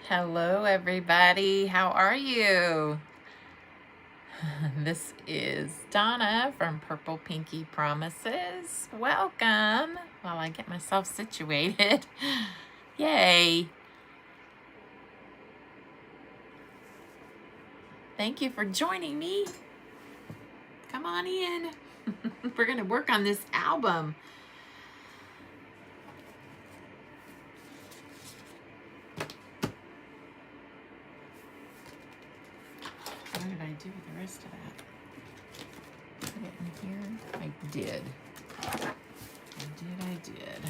Hello everybody, how are you? This is Donna from Purple Pinky Promises. Welcome while I get myself situated. Yay! Thank you for joining me. Come on in. We're going to work on this album. What did I do with the rest of that? Put it in here? I did. I did.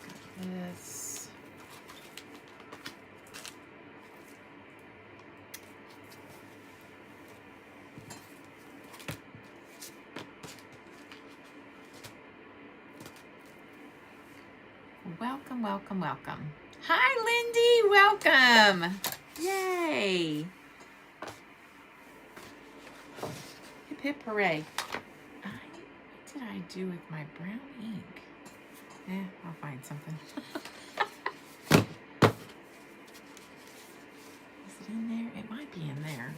Got this. Welcome, welcome, welcome. Hi, Lindy, welcome. Yay. Hip, hip, hooray. What did I do with my brown ink? I'll find something. Is it in there? It might be in there.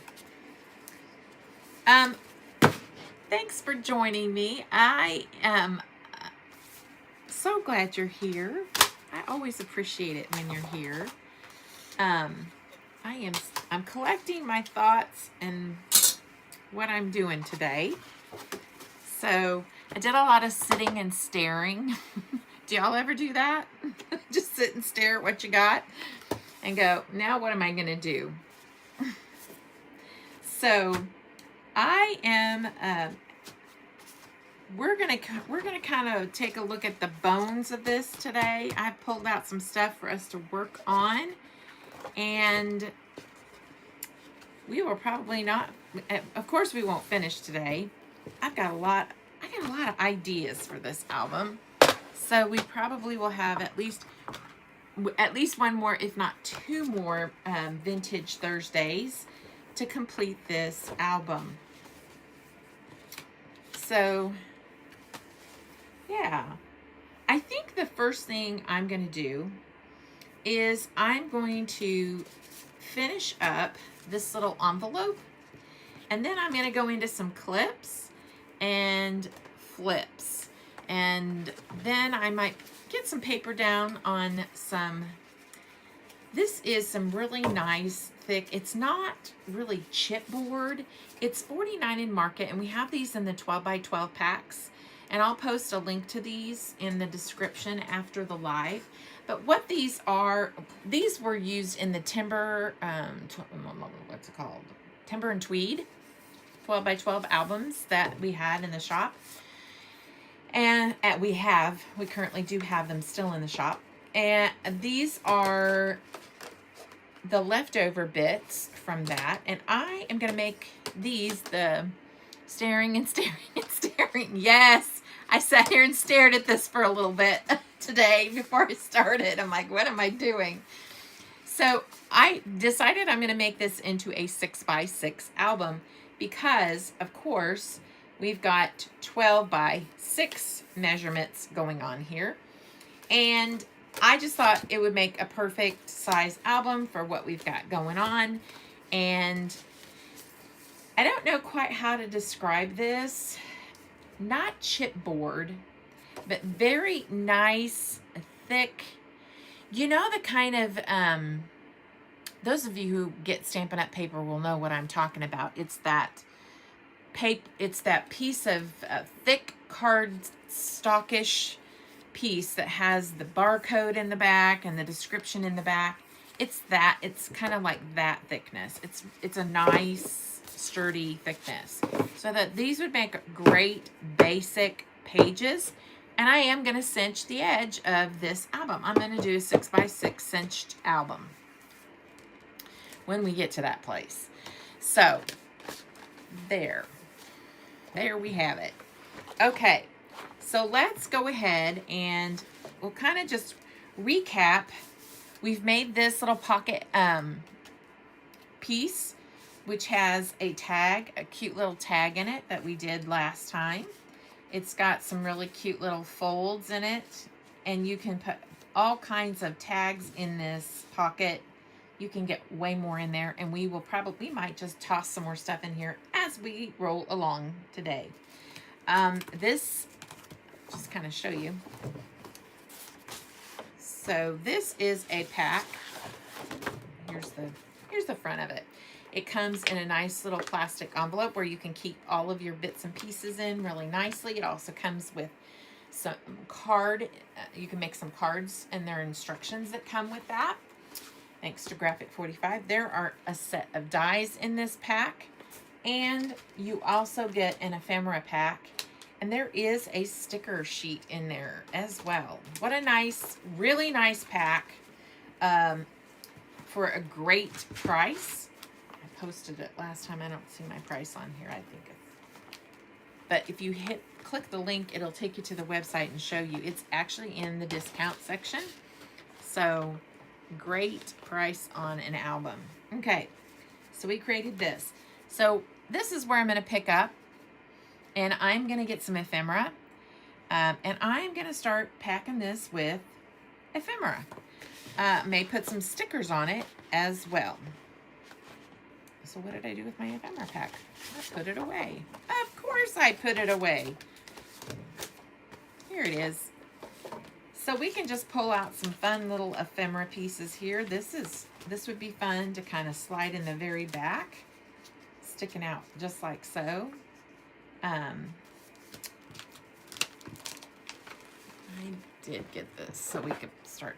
Thanks for joining me. I am so glad you're here. I always appreciate it when you're here. I'm collecting my thoughts and what I'm doing today. So I did a lot of sitting and staring. Do y'all ever do that? Just sit and stare at what you got and go, now what am I gonna do? So I am we're gonna kind of take a look at the bones of this today. I pulled out some stuff for us to work on, and we will probably not, of course we won't finish today. I got a lot of ideas for this album, so we probably will have at least one more, if not two more, Vintage Thursdays to complete this album. So yeah, I think the first thing I'm going to do is I'm going to finish up this little envelope, and then I'm going to go into some clips and flips, and then I might get some paper down on some, this is some really nice thick, it's not really chipboard, it's $49 in Market, and we have these in the 12 by 12 packs, and I'll post a link to these in the description after the live. But what these are, these were used in the timber, what's it called? Timber and Tweed 12 by 12 albums that we had in the shop. And we currently do have them still in the shop. And these are the leftover bits from that. And I am going to make these the staring and staring and staring. Yes, I sat here and stared at this for a little bit today before I started. I'm like, what am I doing? So I decided I'm going to make this into a 6x6 album because, of course, we've got 12 by 6 measurements going on here. And I just thought it would make a perfect size album for what we've got going on. And I don't know quite how to describe this. Not chipboard, but very nice, thick. You know the kind of, those of you who get Stampin' Up! Paper will know what I'm talking about. It's that piece of thick cardstockish piece that has the barcode in the back and the description in the back. It's kind of like that thickness. It's a nice sturdy thickness, so that these would make great basic pages. And I am going to cinch the edge of this album. I'm going to do a 6x6 cinched album when we get to that place. So there we have it. Okay, so let's go ahead and we'll kind of just recap. We've made this little pocket piece, which has a tag, a cute little tag in it that we did last time. It's got some really cute little folds in it, and you can put all kinds of tags in this pocket you can get way more in there, and we might just toss some more stuff in here as we roll along today. This, just kind of show you. So this is a pack. Here's the front of it. It comes in a nice little plastic envelope where you can keep all of your bits and pieces in really nicely. It also comes with some card. You can make some cards, and there are instructions that come with that. Thanks to Graphic 45. There are a set of dies in this pack, and you also get an ephemera pack, and there is a sticker sheet in there as well. What a nice, really nice pack for a great price. I posted it last time. I don't see my price on here, I think. But if you click the link, it'll take you to the website and show you. It's actually in the discount section. So great price on an album. Okay, so we created this. So this is where I'm going to pick up, and I'm going to get some ephemera, and I'm going to start packing this with ephemera. May put some stickers on it as well. So what did I do with my ephemera pack? I put it away. Of course I put it away. Here it is. So we can just pull out some fun little ephemera pieces here. This would be fun to kind of slide in the very back, sticking out just like so. I did get this so we could start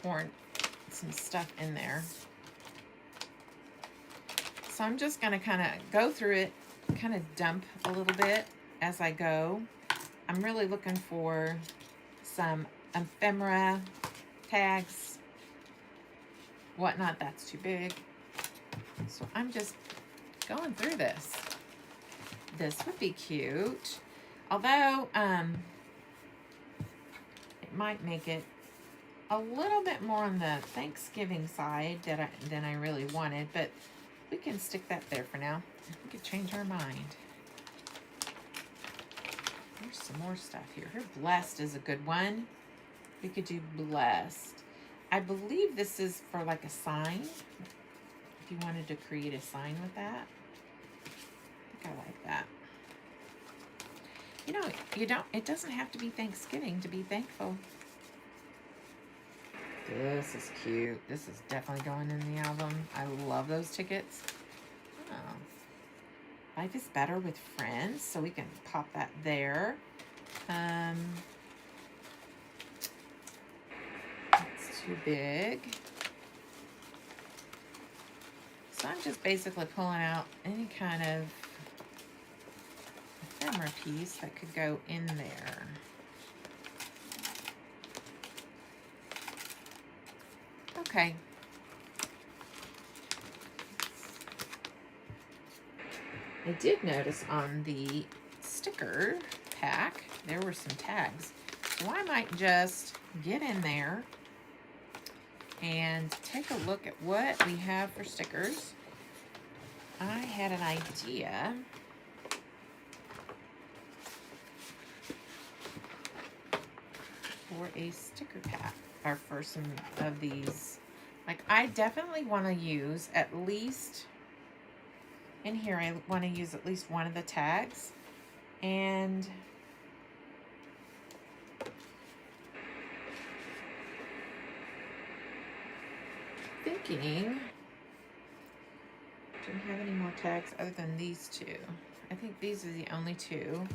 pouring some stuff in there. So I'm just going to kind of go through it, kind of dump a little bit as I go. I'm really looking for some ephemera tags, whatnot. That's too big. So I'm just going through this. This would be cute. Although, it might make it a little bit more on the Thanksgiving side than I really wanted, but we can stick that there for now. We could change our mind. There's some more stuff here. Her Blessed is a good one. We could do Blessed. I believe this is for like a sign. If you wanted to create a sign with that. I think I like that. You know, it doesn't have to be Thanksgiving to be thankful. This is cute. This is definitely going in the album. I love those tickets. Oh. Life is better with friends, so we can pop that there. That's too big. So I'm just basically pulling out any kind of ephemera piece that could go in there. Okay. I did notice on the sticker pack, there were some tags. So I might just get in there and take a look at what we have for stickers. I had an idea. For a sticker pack, or for some of these. Like, I definitely want to use at least, in here, I want to use at least one of the tags. And thinking, do we have any more tags other than these two? I think these are the only two.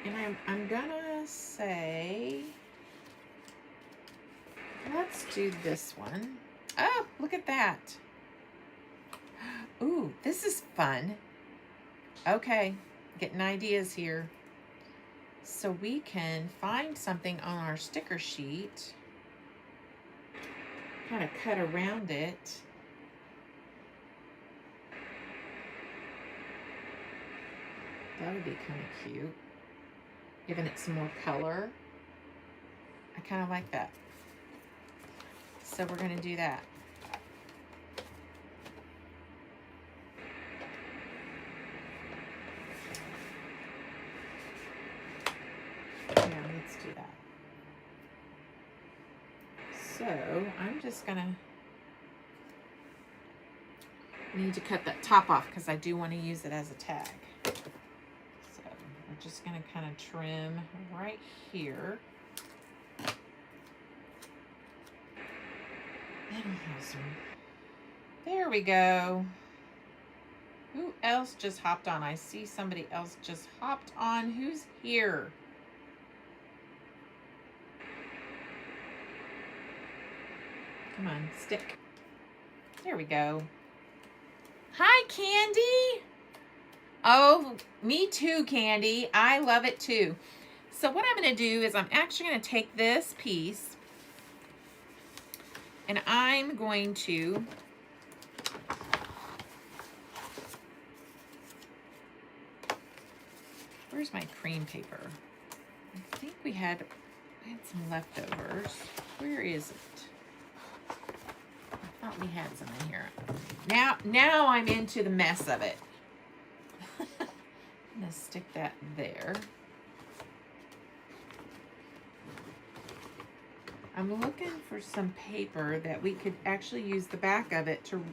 And I'm gonna say, let's do this one. Oh, look at that. Ooh, this is fun. Okay, getting ideas here. So we can find something on our sticker sheet, kind of cut around it. That would be kind of cute. Giving it some more color. I kind of like that. So we're going to do that. Yeah, let's do that. So I'm just gonna need to cut that top off because I do want to use it as a tag. So we're just gonna kind of trim right here. And I'll have some. There we go. Who else just hopped on? I see somebody else just hopped on. Who's here? Come on, stick. There we go. Hi, Candy. Oh, me too, Candy. I love it too. So what I'm going to do is I'm actually going to take this piece and I'm going to where's my cream paper? I think we had some leftovers. Where is it? I thought we had some in here. Now I'm into the mess of it. I'm gonna stick that there. I'm looking for some paper that we could actually use the back of it to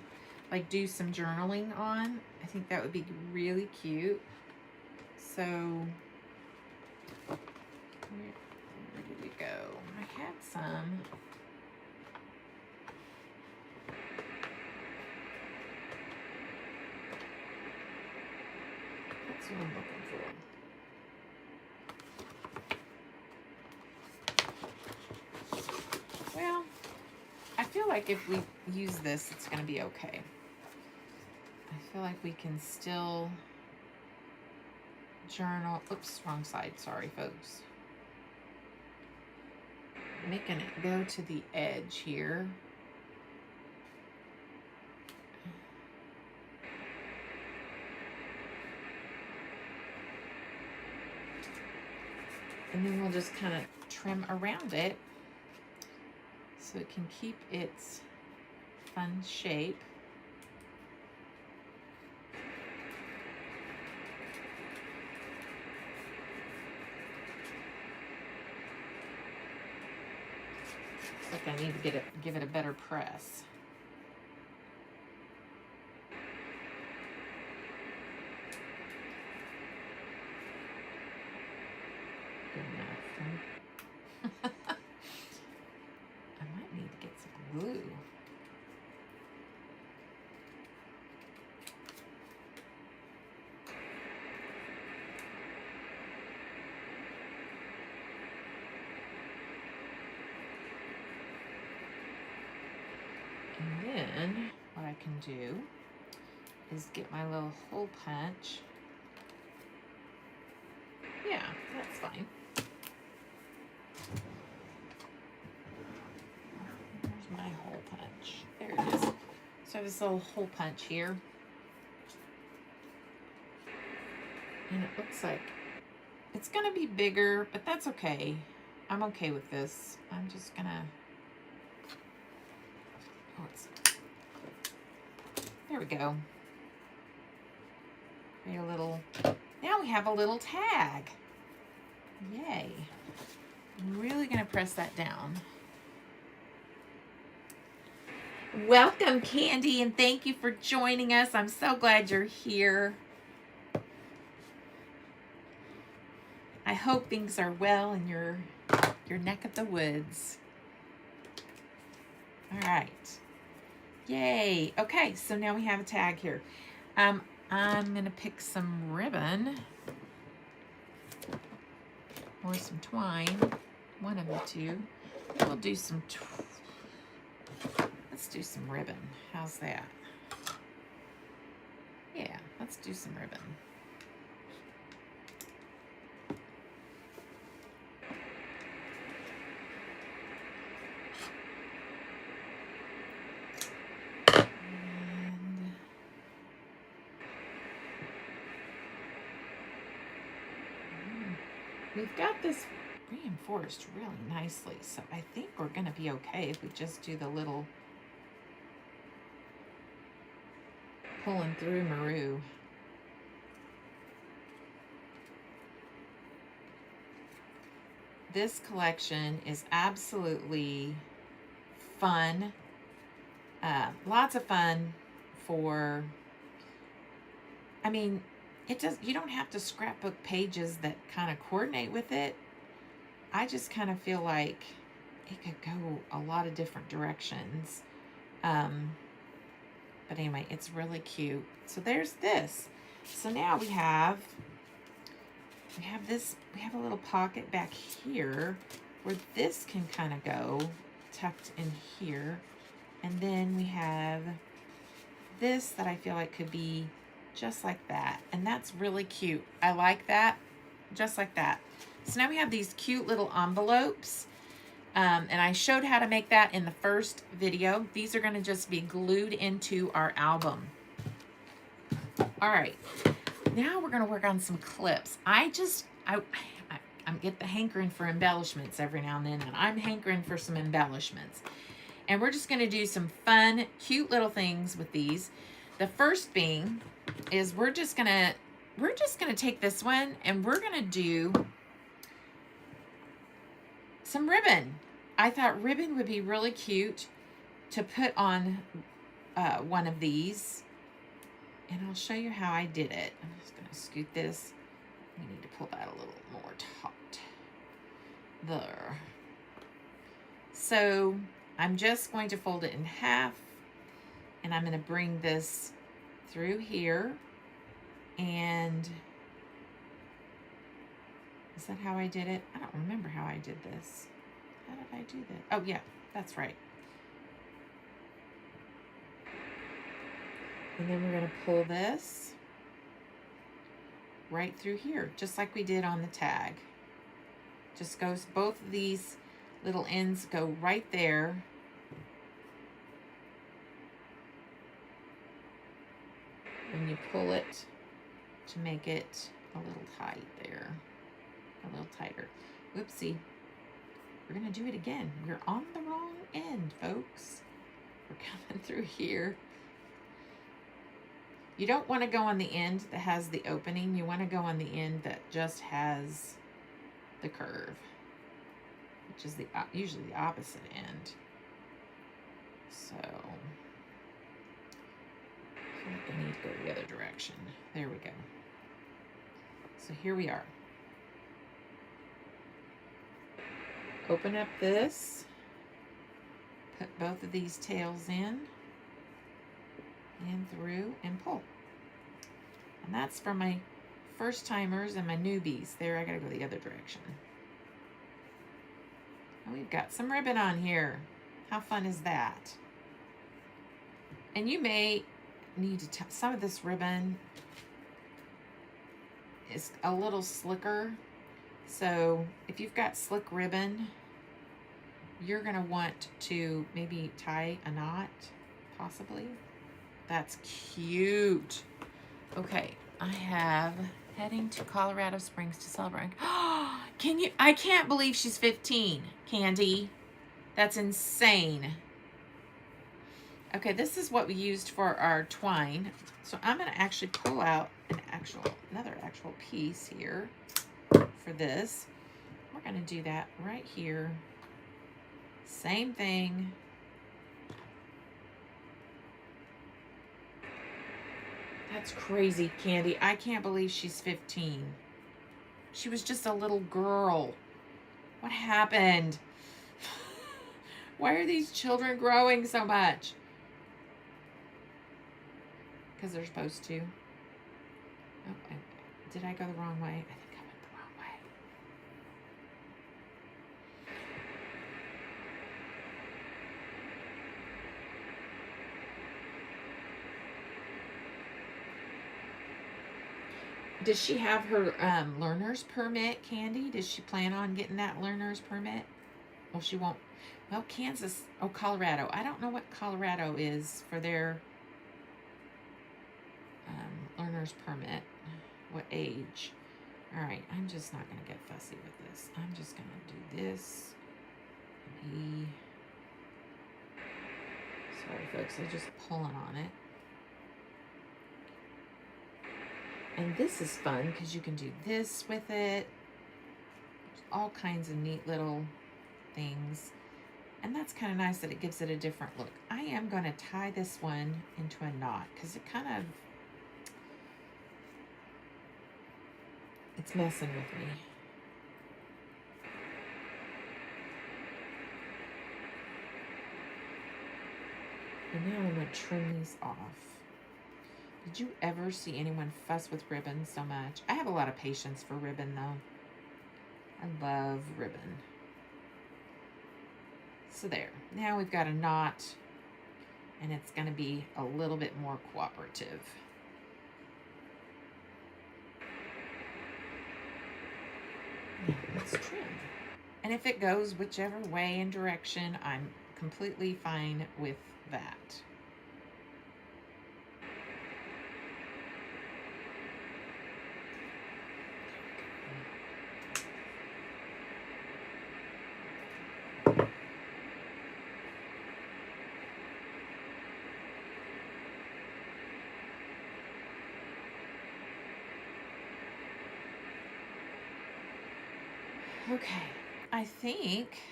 like do some journaling on. I think that would be really cute. So where did it go? I had some. That's what I'm looking for. Well, I feel like if we use this, it's going to be okay. I feel like we can still journal. Oops, wrong side. Sorry, folks. Making it go to the edge here. And then we'll just kind of trim around it so it can keep its fun shape. Looks like I need to give it a better press. Good enough. I might need to get some glue. And then what I can do is get my little hole punch. Yeah, that's fine. Where's my hole punch? There it is. So I have this little hole punch here. And it looks like it's gonna be bigger, but that's okay. I'm okay with this. I'm just gonna, there we go. Create a little, now we have a little tag. Yay. I'm really gonna press that down. Welcome, Candy, and thank you for joining us. I'm so glad you're here. I hope things are well in your neck of the woods. All right. Yay. Okay, so now we have a tag here. I'm gonna pick some ribbon or some twine, one of the two. We'll do some, let's do some ribbon. How's that? Yeah, let's do some ribbon. We've got this reinforced really nicely, so I think we're going to be okay if we just do the little pulling through Maru. This collection is absolutely fun. Lots of fun for, I mean, you don't have to scrapbook pages that kind of coordinate with it. I just kind of feel like it could go a lot of different directions. But anyway, it's really cute. So there's this. So now we have this, we have a little pocket back here where this can kind of go tucked in here. And then we have this that I feel like could be just like that. And that's really cute. I like that, just like that. So now we have these cute little envelopes. And I showed how to make that in the first video. These are gonna just be glued into our album. All right, now we're gonna work on some clips. I get the hankering for embellishments every now and then, and I'm hankering for some embellishments. And we're just gonna do some fun, cute little things with these. The first being is we're just gonna take this one and we're gonna do some ribbon. I thought ribbon would be really cute to put on one of these. And I'll show you how I did it. I'm just gonna scoot this. We need to pull that a little more taut. There. So I'm just going to fold it in half and I'm gonna bring this through here. And is that how I did it? I don't remember how I did this. How did I do that? Oh yeah, that's right. And then we're gonna pull this right through here, just like we did on the tag. Just goes, both of these little ends go right there. And you pull it to make it a little tight there, a little tighter. Whoopsie. We're gonna do it again. We're on the wrong end, folks. We're coming through here. You don't want to go on the end that has the opening. You want to go on the end that just has the curve, which is usually the opposite end. So I feel like I need to go the other direction. There we go. So here we are. Open up this, put both of these tails in and through and pull. And that's for my first timers and my newbies. There, I gotta go the other direction. And we've got some ribbon on here. How fun is that? And you may need to, some of this ribbon is a little slicker. So if you've got slick ribbon, you're gonna want to maybe tie a knot, possibly. That's cute. Okay, I have heading to Colorado Springs to celebrate. I can't believe she's 15, Candy. That's insane. Okay, this is what we used for our twine. So I'm gonna actually pull out another actual piece here for this. We're gonna do that right here. Same thing. That's crazy, Candy. I can't believe she's 15. She was just a little girl. What happened? Why are these children growing so much? Because they're supposed to. Oh, did I go the wrong way? I think I went the wrong way. Does she have her learner's permit, Candy? Does she plan on getting that learner's permit? Well, she won't. Well, Kansas. Oh, Colorado. I don't know what Colorado is for their learner's permit. What age? All right, I'm just not going to get fussy with this. I'm just going to do this. Sorry, folks. I'm just pulling on it. And this is fun because you can do this with it. There's all kinds of neat little things. And that's kind of nice that it gives it a different look. I am going to tie this one into a knot because it kind of, it's messing with me. And now I'm going to trim these off. Did you ever see anyone fuss with ribbon so much? I have a lot of patience for ribbon though. I love ribbon. So there. Now we've got a knot and it's going to be a little bit more cooperative. Now let's trim. And if it goes whichever way and direction, I'm completely fine with that. Okay, I think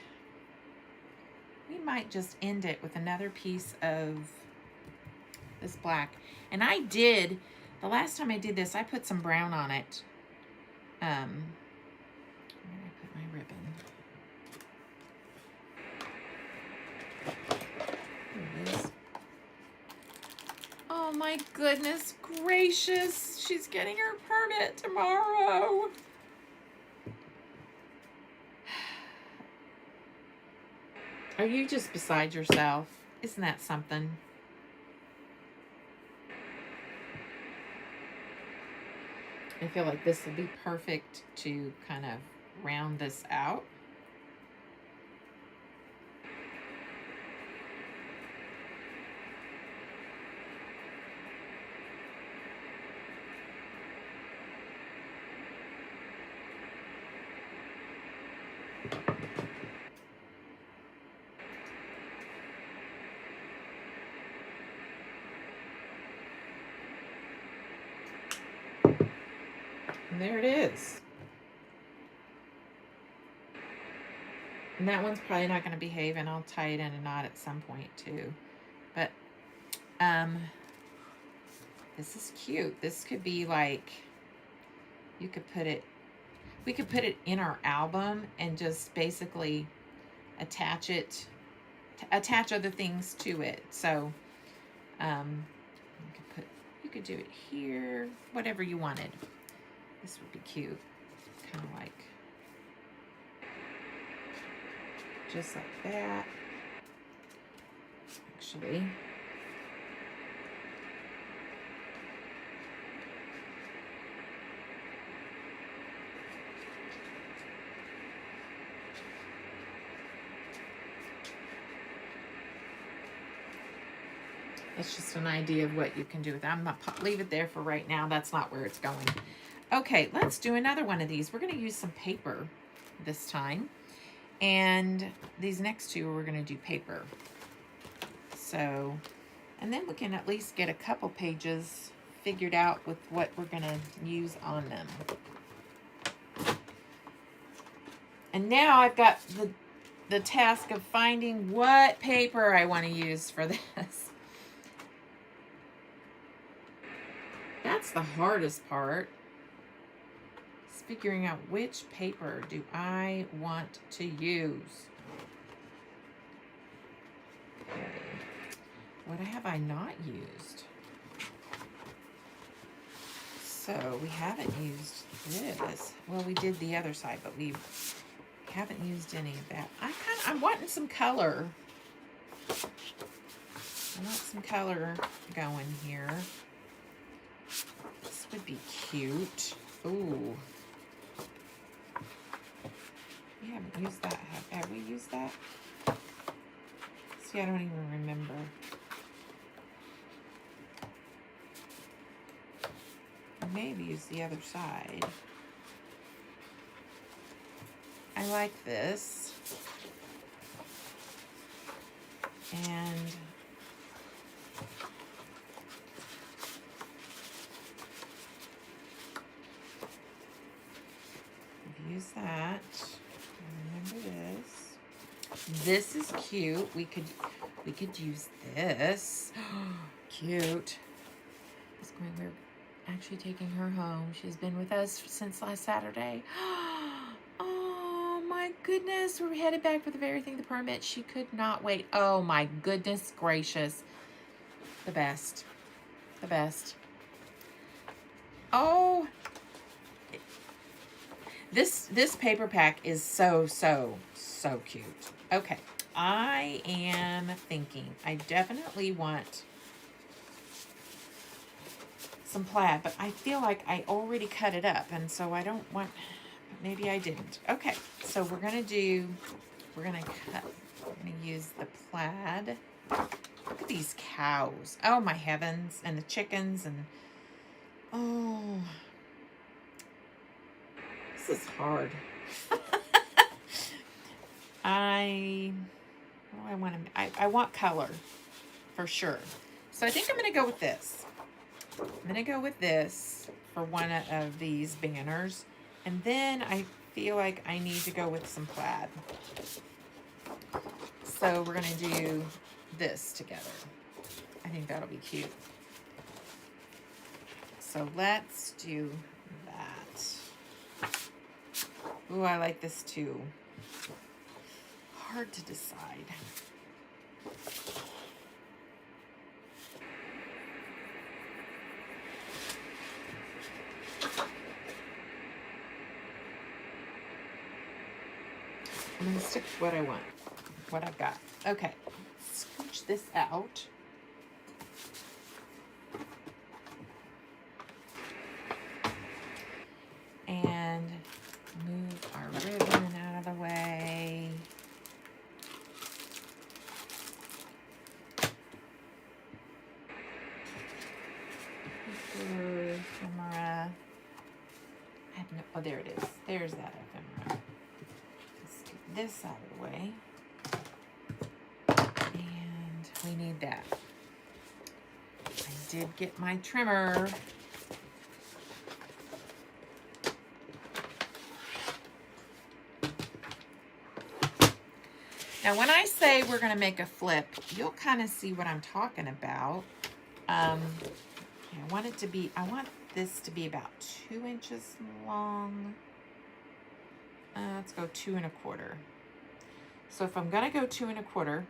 we might just end it with another piece of this black. And I did, the last time I did this, I put some brown on it. Where did I put my ribbon? Here it is. Oh my goodness gracious, she's getting her permit tomorrow. Are you just beside yourself? Isn't that something? I feel like this will be perfect to kind of round this out. And there it is. And that one's probably not going to behave, and I'll tie it in a knot at some point too. But this is cute. This could be like, you could put it, we could put it in our album and just basically attach it, attach other things to it. So you could do it here, whatever you wanted. This would be cute, kind of like, just like that. Actually, it's just an idea of what you can do with that. I'm not, leave it there for right now. That's not where it's going. Okay, let's do another one of these. We're going to use some paper this time. And these next two, we're going to do paper. So, and then we can at least get a couple pages figured out with what we're going to use on them. And now I've got the task of finding what paper I want to use for this. That's the hardest part. Is figuring out which paper do I want to use. Okay. What have I not used? So we haven't used this. Well, we did the other side, but we haven't used any of that. I'm wanting some color. I want some color going here. This would be cute. Ooh. We haven't used that. Have we used that? See, I don't even remember. I may have used the other side. I like this. And use that. Remember this. This is cute. We could use this. Cute. We're actually taking her home. She's been with us since last Saturday. Oh my goodness. We're headed back with everything, the permit. She could not wait. Oh my goodness gracious. The best. The best. Oh. This paper pack is so cute. Okay. I am thinking I definitely want some plaid, but I feel like I already cut it up, and so I don't want, maybe I didn't. Okay, so we're gonna use the plaid. Look at these cows. Oh my heavens, and the chickens, and oh, this is hard. I want color for sure. So I think I'm gonna go with this. I'm gonna go with this for one of these banners, and then I feel like I need to go with some plaid. So we're gonna do this together. I think that'll be cute. So let's do that. Ooh, I like this too. Hard to decide. I'm gonna stick to what I want, what I've got. Okay, scooch this out. And move our ribbon out of the way. Ephemera. I have no, oh, there it is. There's that ephemera. Let's get this out of the way. And we need that. I did get my trimmer. Now, when I say we're going to make a flip, you'll kind of see what I'm talking about. I want this to be about 2 inches long. Let's go 2 1/4. So if I'm going to go 2 1/4,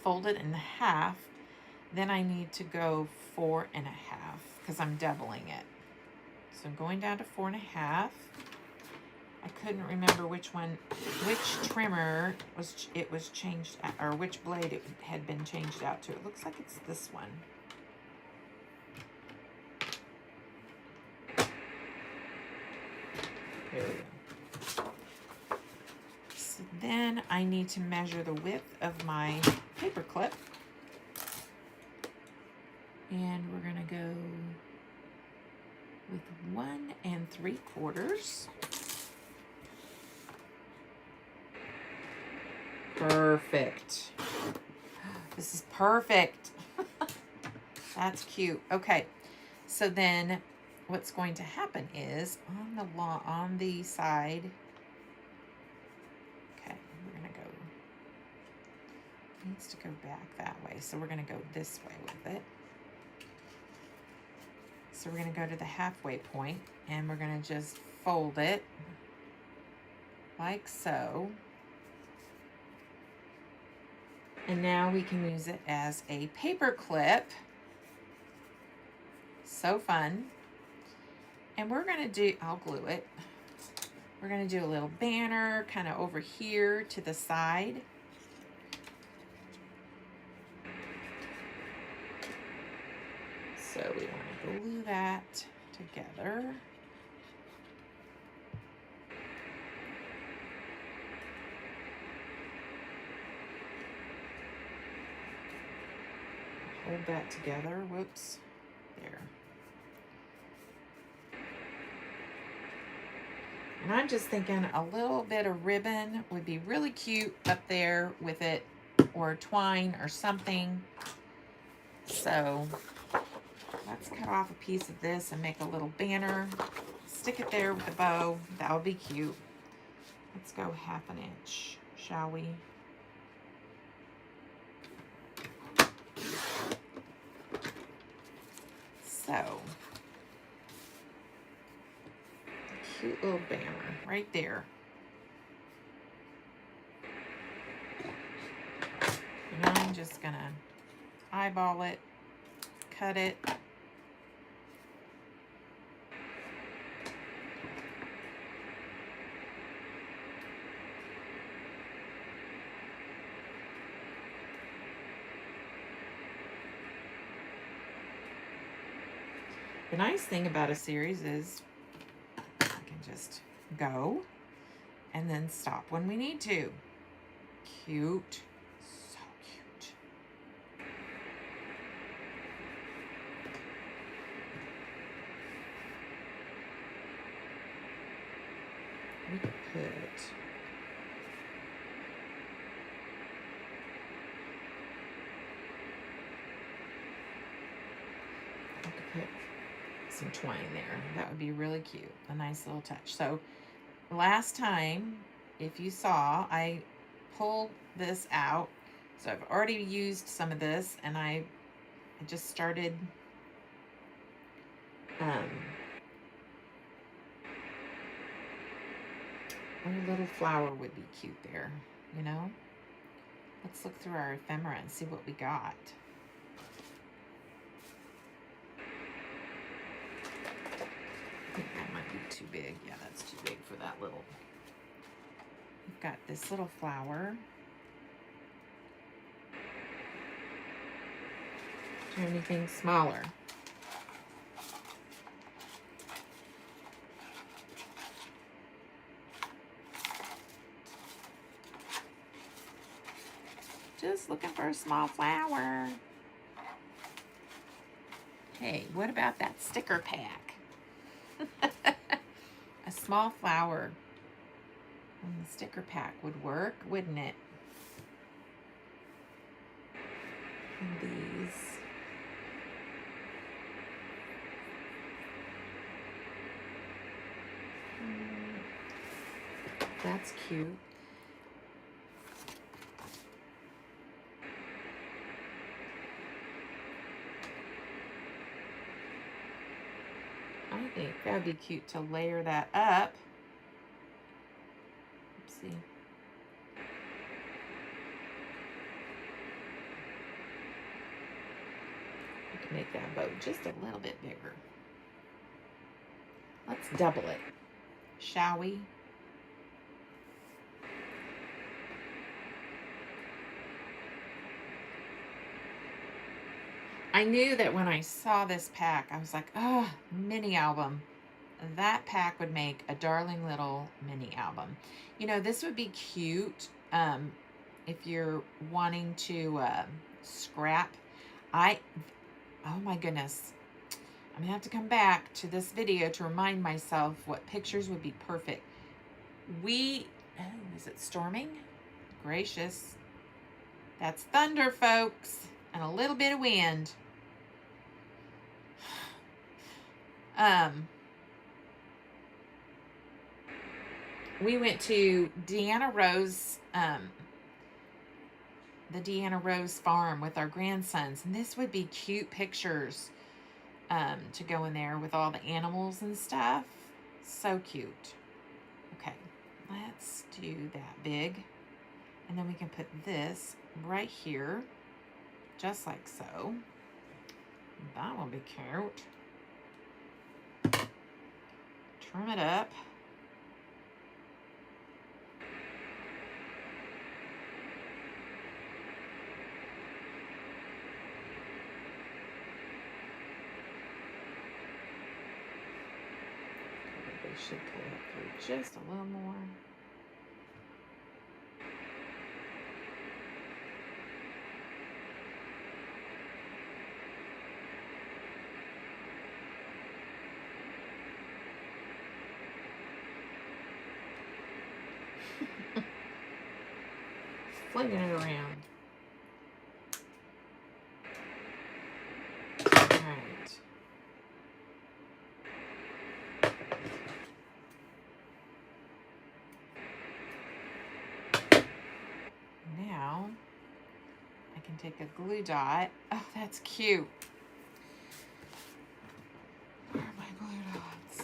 fold it in half, then I need to go 4 1/2 because I'm doubling it. So I'm going down to 4 1/2. I couldn't remember which trimmer it was changed, or which blade it had been changed out to. It looks like it's this one. There we go. So then I need to measure the width of my paper clip. And we're gonna go with 1 3/4. Perfect. This is perfect. That's cute. Okay, so then what's going to happen is on the side. Okay, we're gonna go. It needs to go back that way, so we're gonna go this way with it. So we're gonna go to the halfway point, and we're gonna just fold it like so. And now we can use it as a paper clip. So fun. And we're gonna do, I'll glue it. We're gonna do a little banner kind of over here to the side. So we wanna glue that together. Hold that together, whoops, there. And I'm just thinking a little bit of ribbon would be really cute up there with it, or twine or something. So let's cut off a piece of this and make a little banner. Stick it there with a bow, that would be cute. Let's go 1/2 inch shall we? So, cute little banner right there. And I'm just gonna eyeball it, cut it. The nice thing about a series is I can just go and then stop when we need to. Cute. So cute. We could put some twine there. That would be really cute. A nice little touch. So last time, if you saw, I pulled this out. So I've already used some of this, and I just started a little flower would be cute there, you know? Let's look through our ephemera and see what we got. I think that might be too big. Yeah, that's too big for that little. We've got this little flower. Do you have anything smaller? Just looking for a small flower. Hey, what about that sticker pack? A small flower on the sticker pack would work, wouldn't it? And these. That's cute. I think that would be cute to layer that up. Let's see. We can make that bow just a little bit bigger. Let's double it, shall we? I knew that when I saw this pack, I was like, oh, mini album. That pack would make a darling little mini album. You know, this would be cute if you're wanting to scrap. Oh my goodness. I'm gonna have to come back to this video to remind myself what pictures would be perfect. Oh, is it storming? Gracious. That's thunder, folks, and a little bit of wind. We went to Deanna Rose, the Deanna Rose farm with our grandsons, and this would be cute pictures to go in there with all the animals and stuff. So cute. Okay, let's do that big, and then we can put this right here, just like so. That will be cute. Trim it up. Probably should pull it through just a little more. Flinging it around. All right. Now I can take a glue dot. Oh, that's cute. Where are my glue dots?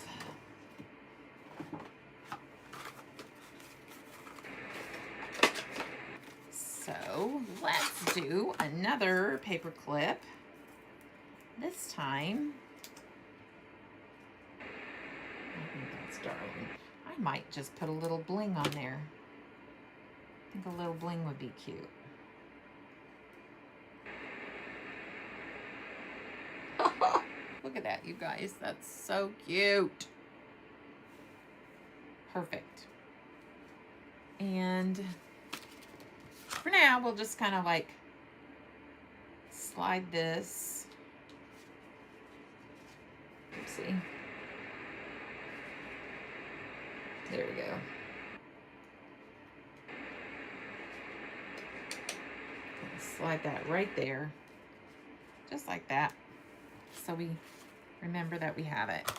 So let's do another paper clip. This time, I think that's darling. I might just put a little bling on there. I think a little bling would be cute. Look at that, you guys. That's so cute. Perfect. And for now, we'll just kind of like slide this. Oopsie. There we go. Slide that right there, just like that, so we remember that we have it.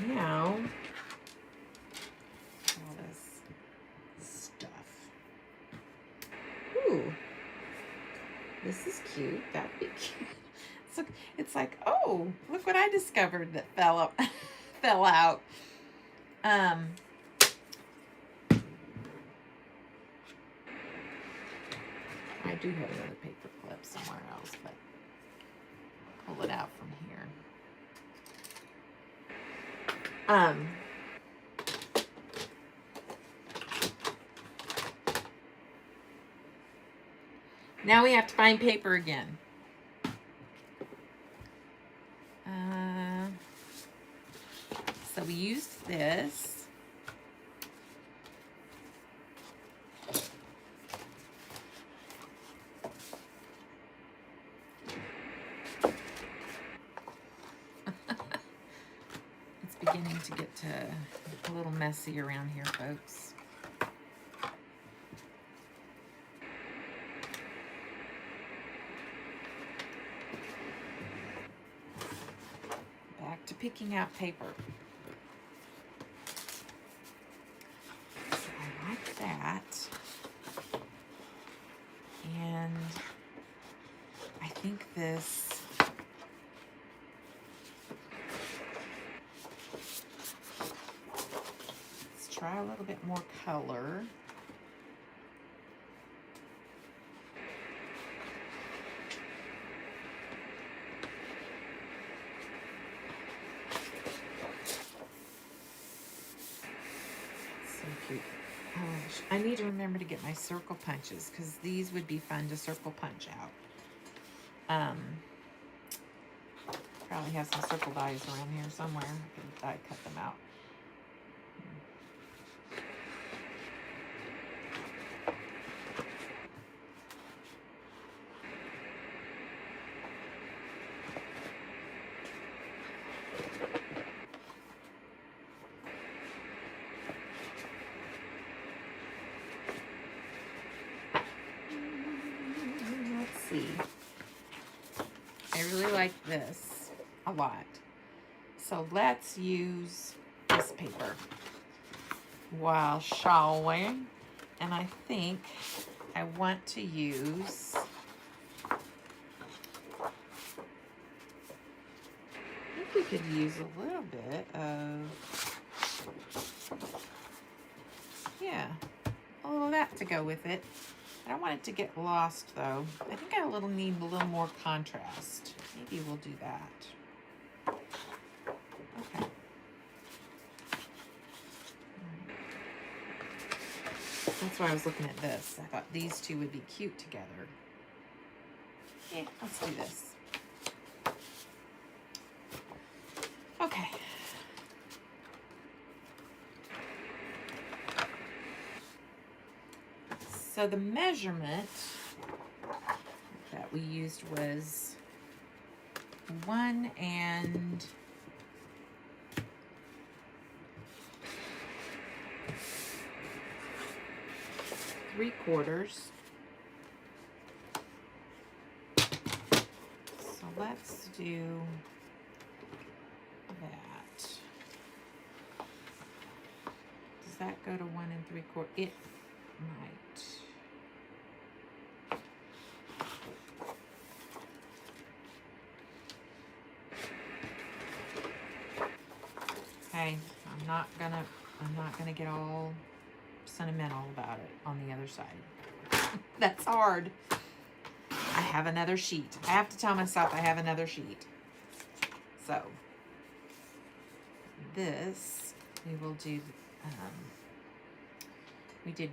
Now, all this stuff. Ooh, this is cute. That'd be cute. So it's like, oh, look what I discovered that fell out. Fell out. I do have another paper clip somewhere else, but pull it out from here. Now we have to find paper again. So we used this. Beginning to get a little messy around here, folks. Back to picking out paper. So I like that. And I think this try a little bit more color. So cute. Oh, I need to remember to get my circle punches because these would be fun to circle punch out. Probably have some circle dies around here somewhere. I could die cut them out. I really like this a lot. So let's use this paper. Well, shall we? And I think I want to use we could use a little bit of, yeah, a little of that to go with it. I don't want it to get lost though. I think I need a little more contrast. Maybe we'll do that. Okay. That's why I was looking at this. I thought these two would be cute together. Yeah, let's do this. Okay. So the measurement that we used was 1 3/4. So let's do that. Does that go to 1 3/4? It might. Okay, I'm not gonna get all sentimental about it on the other side. That's hard. I have another sheet. I have to tell myself I have another sheet. So this we will do. We did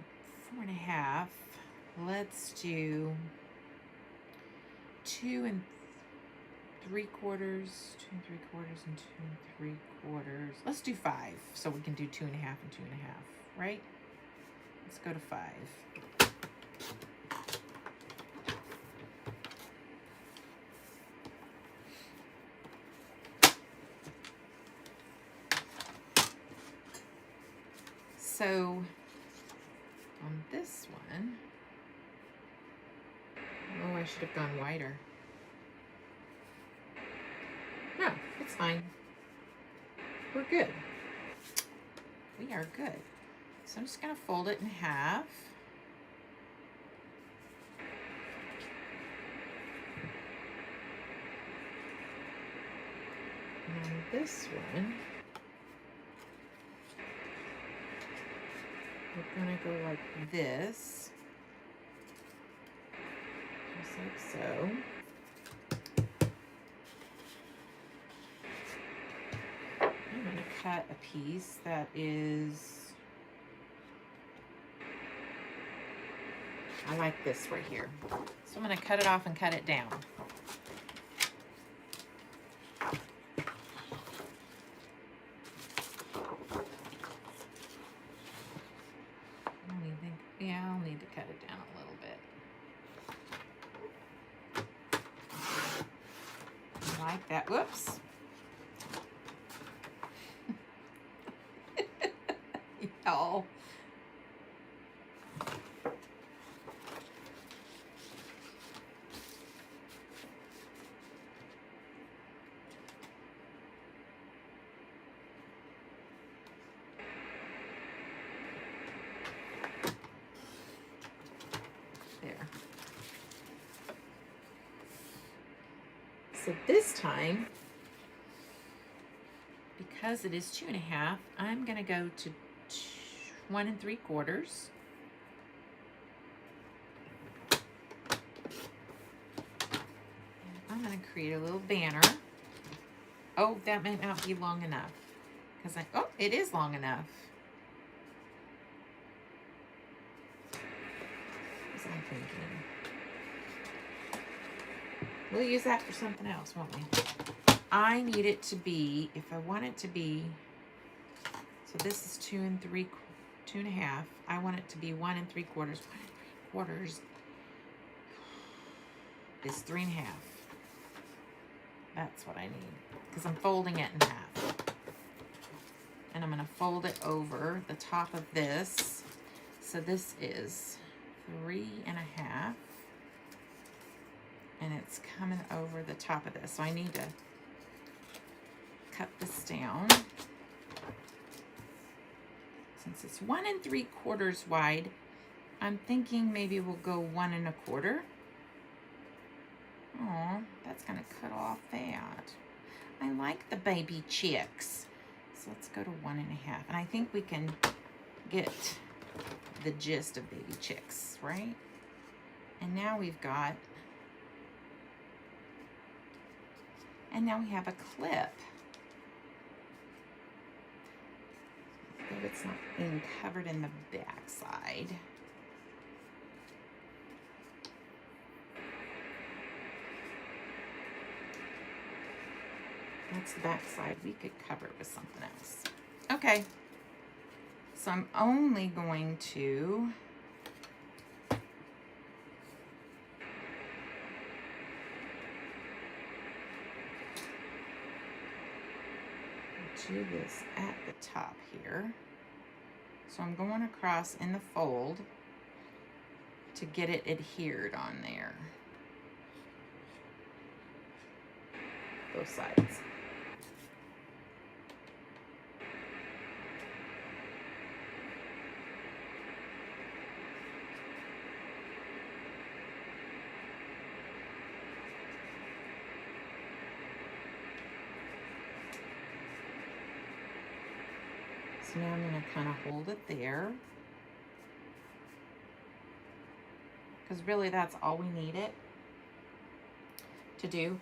4 1/2. Let's do 2 3/4, 2 3/4, and 2 3/4. Let's do 5, so we can do 2 1/2 and 2 1/2, right? Let's go to 5. So on this one, oh, I should have gone wider. No, it's fine. We're good. We are good. So I'm just going to fold it in half. And on this one, we're going to go like this, just like so. I'm going to cut a piece that is, I like this right here. So I'm going to cut it off and cut it down. I'll need to cut it down a little bit. Like that. Whoops. Y'all. So this time, because it is 2 1/2, I'm going to go to 1 3/4. I'm going to create a little banner. Oh, that might not be long enough. Because oh, it is long enough. What was I thinking? We'll use that for something else, won't we? I need it to be, if I want it to be, so this is 2 1/2. I want it to be 1 3/4. 1 3/4 is 3 1/2. That's what I need, because I'm folding it in half. And I'm going to fold it over the top of this. So this is 3 1/2. And it's coming over the top of this. So I need to cut this down. Since it's 1 3/4 wide, I'm thinking maybe we'll go 1 1/4. Oh, that's gonna cut off that. I like the baby chicks. So let's go to 1 1/2. And I think we can get the gist of baby chicks, right? And now we've got, and now we have a clip. But it's not being covered in the back side. That's the back side. We could cover it with something else. Okay. So I'm only going to do this at the top here. So I'm going across in the fold to get it adhered on there. Both sides. So now I'm going to kind of hold it there. Because really that's all we need it to do.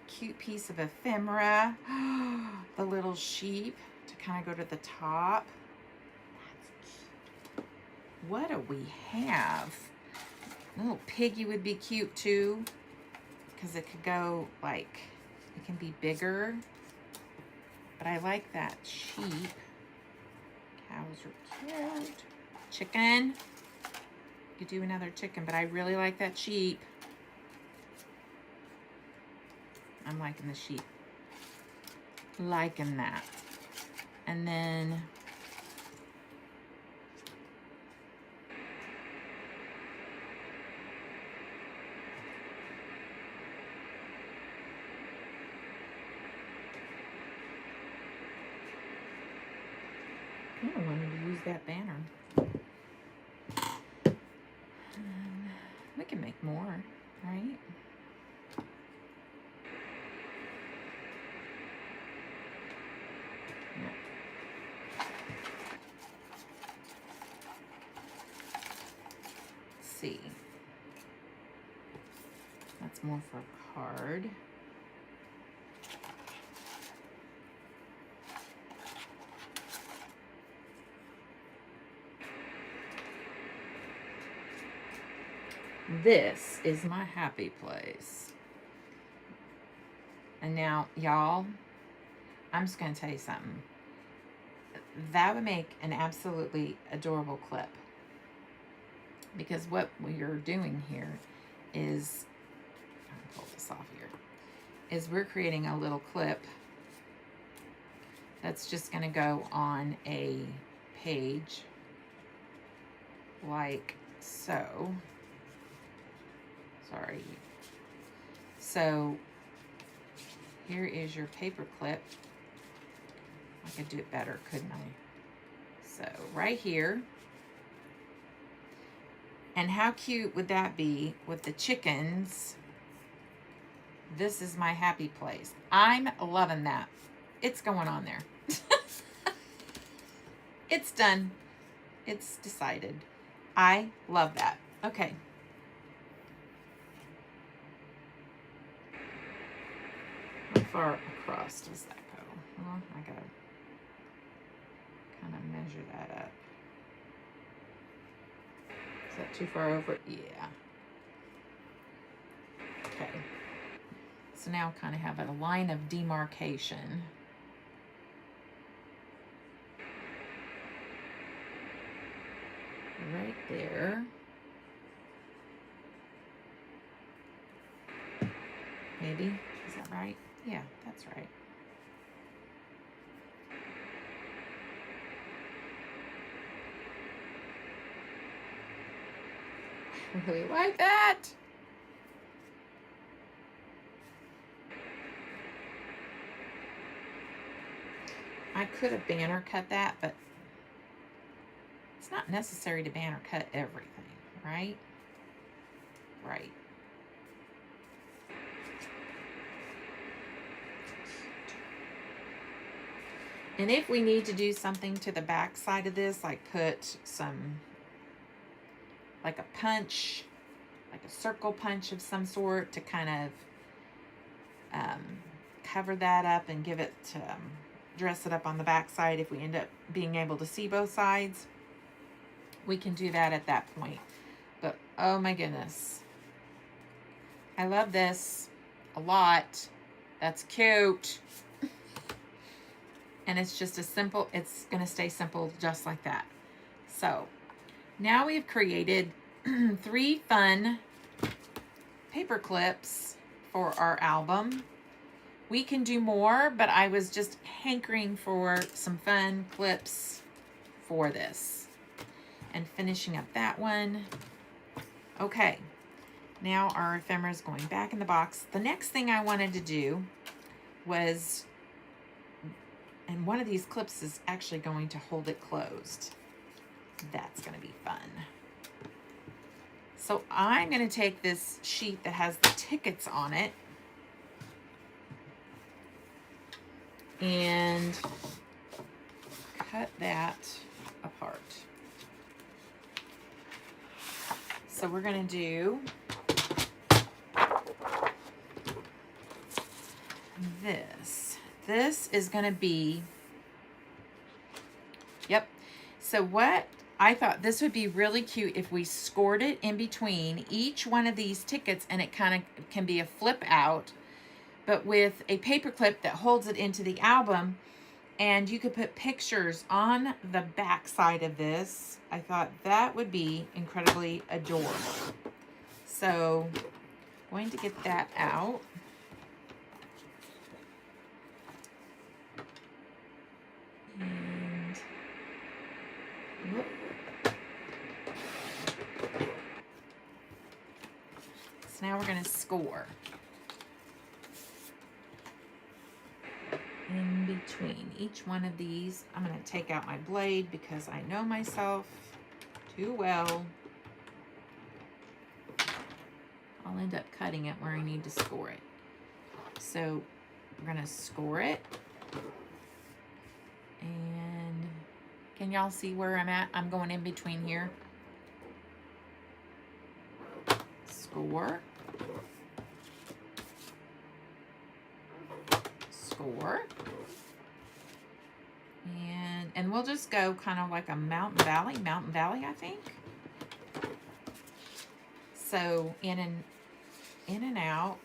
Cute piece of ephemera. The little sheep to kind of go to the top. That's cute. What do we have? Little piggy would be cute too. Because it could go like, it can be bigger. But I like that sheep. Cows are cute. Chicken. You could do another chicken, but I really like that sheep. I'm liking the sheep. Liking that. And then I wanted to use that banner. We can make more, right? See. That's more for a card. This is my happy place. And now, y'all, I'm just going to tell you something. That would make an absolutely adorable clip. Because what we are doing here is, I'll pull this off here, is we're creating a little clip that's just going to go on a page like so. Sorry. So here is your paper clip. I could do it better, couldn't I? So right here. And how cute would that be with the chickens? This is my happy place. I'm loving that. It's going on there. It's done. It's decided. I love that. Okay. How far across does that go? Well, I gotta kind of measure that up. Is that too far over? Yeah. Okay. So now kind of have a line of demarcation. Right there. Maybe. Is that right? Yeah, that's right. I really like that. I could have banner cut that, but it's not necessary to banner cut everything, right? Right. And if we need to do something to the back side of this, like put some, like a punch, like a circle punch of some sort to kind of cover that up and give it, dress it up on the back side if we end up being able to see both sides, we can do that at that point. But oh my goodness, I love this a lot. That's cute. And it's just as simple, it's gonna stay simple just like that. So now we've created 3 fun paper clips for our album. We can do more, but I was just hankering for some fun clips for this. And finishing up that one. Okay, now our ephemera is going back in the box. The next thing I wanted to do was, and one of these clips is actually going to hold it closed. That's going to be fun. So I'm going to take this sheet that has the tickets on it So we're gonna do this. This is gonna be, yep. So what I thought this would be really cute if we scored it in between each one of these tickets, and it kind of can be a flip out, but with a paper clip that holds it into the album, and you could put pictures on the back side of this. I thought that would be incredibly adorable. So going to get that out. And whoop. So now we're going to score in between each one of these. I'm going to take out my blade because I know myself too well. I'll end up cutting it where I need to score it. So we're going to score it. And can y'all see where I'm at? I'm going in between here. Score. Score. And we'll just go kind of like a mountain valley, I think. So in and out.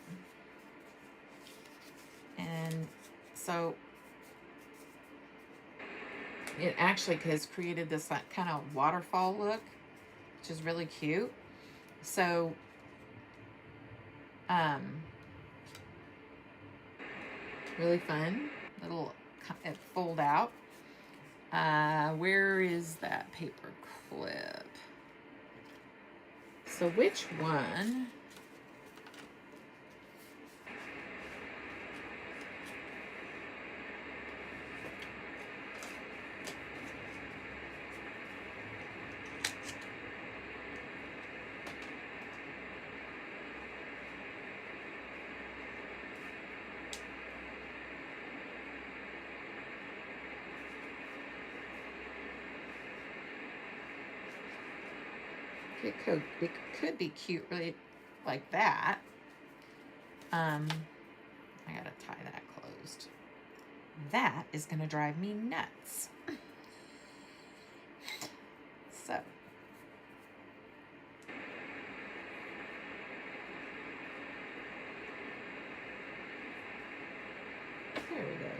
And so it actually has created this like kind of waterfall look, which is really cute. So really fun little fold out. Where is that paper clip? So which one? It could be cute, really, like that. I gotta tie that closed. That is gonna drive me nuts. So. There we go.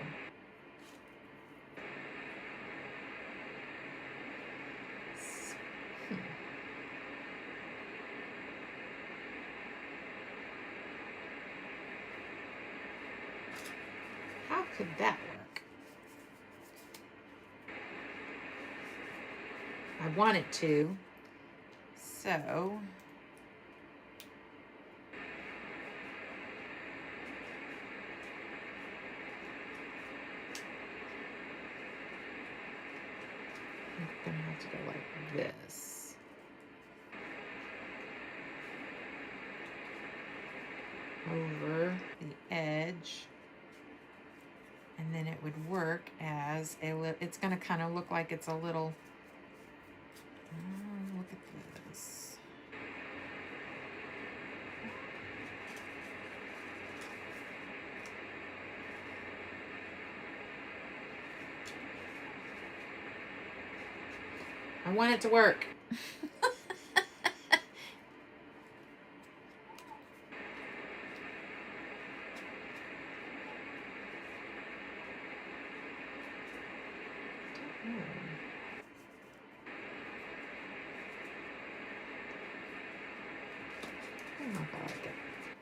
How could that work? I want it to. So. I'm gonna have to go like this. Over the edge. And then it would work as it's going to kind of look like it's a little, look at this. I want it to work.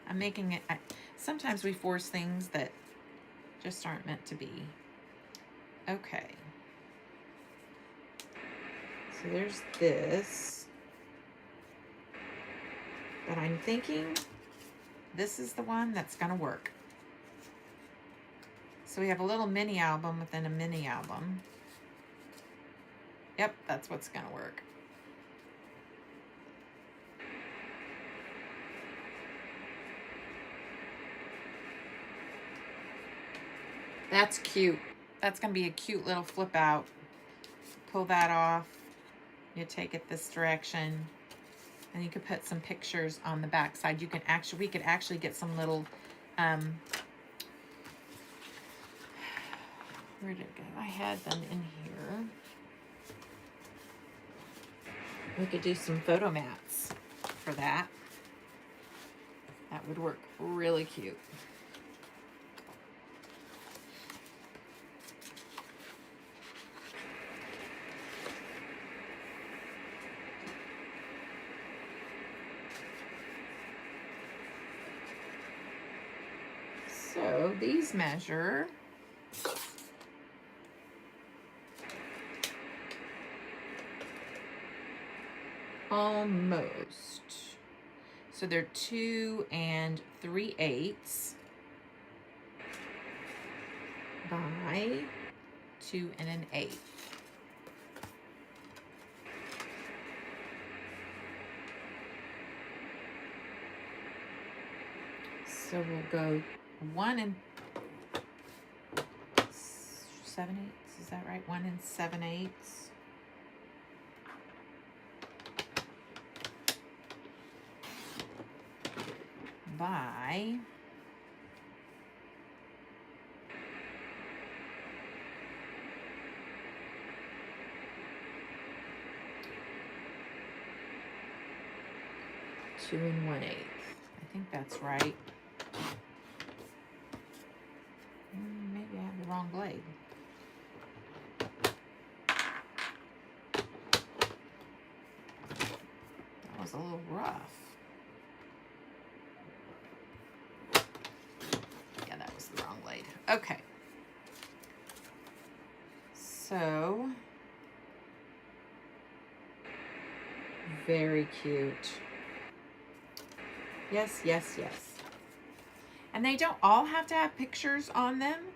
I'm making it, sometimes we force things that just aren't meant to be. Okay. So there's this. But I'm thinking this is the one that's gonna work. So we have a little mini album within a mini album. Yep, that's what's gonna work. That's cute. That's gonna be a cute little flip out. Pull that off. You take it this direction. And you could put some pictures on the back side. You can actually, we could actually get some little, where did it go? I had them in here. We could do some photo mats for that. That would work really cute. So these measure almost. So they're 2 3/8 by 2 1/8. So we'll go 1 7/8. Is that right? 1 7/8. By 2 1/8. I think that's right. Maybe I have the wrong blade. That was a little rough. Yeah, that was the wrong blade. Okay. So, very cute. Yes, yes, yes. And they don't all have to have pictures on them.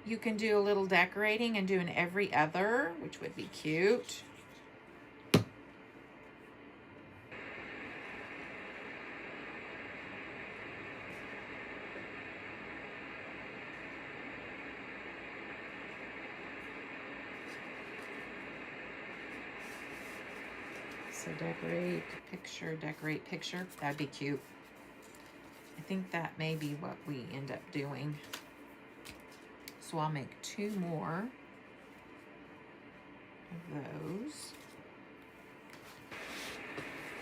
You can do a little decorating and do an every other, which would be cute. So decorate picture. That'd be cute. I think that may be what we end up doing. So I'll make 2 more of those. I'm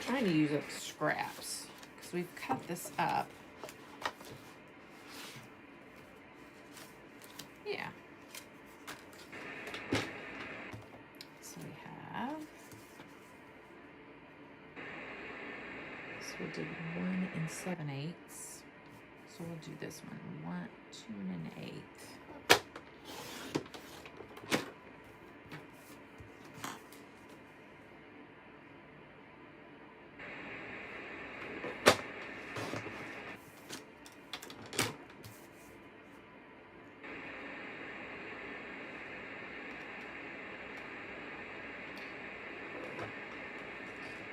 trying to use up scraps because we've cut this up. Yeah. So we have, so we did 1 7/8. So we'll do this one, 2 1/8.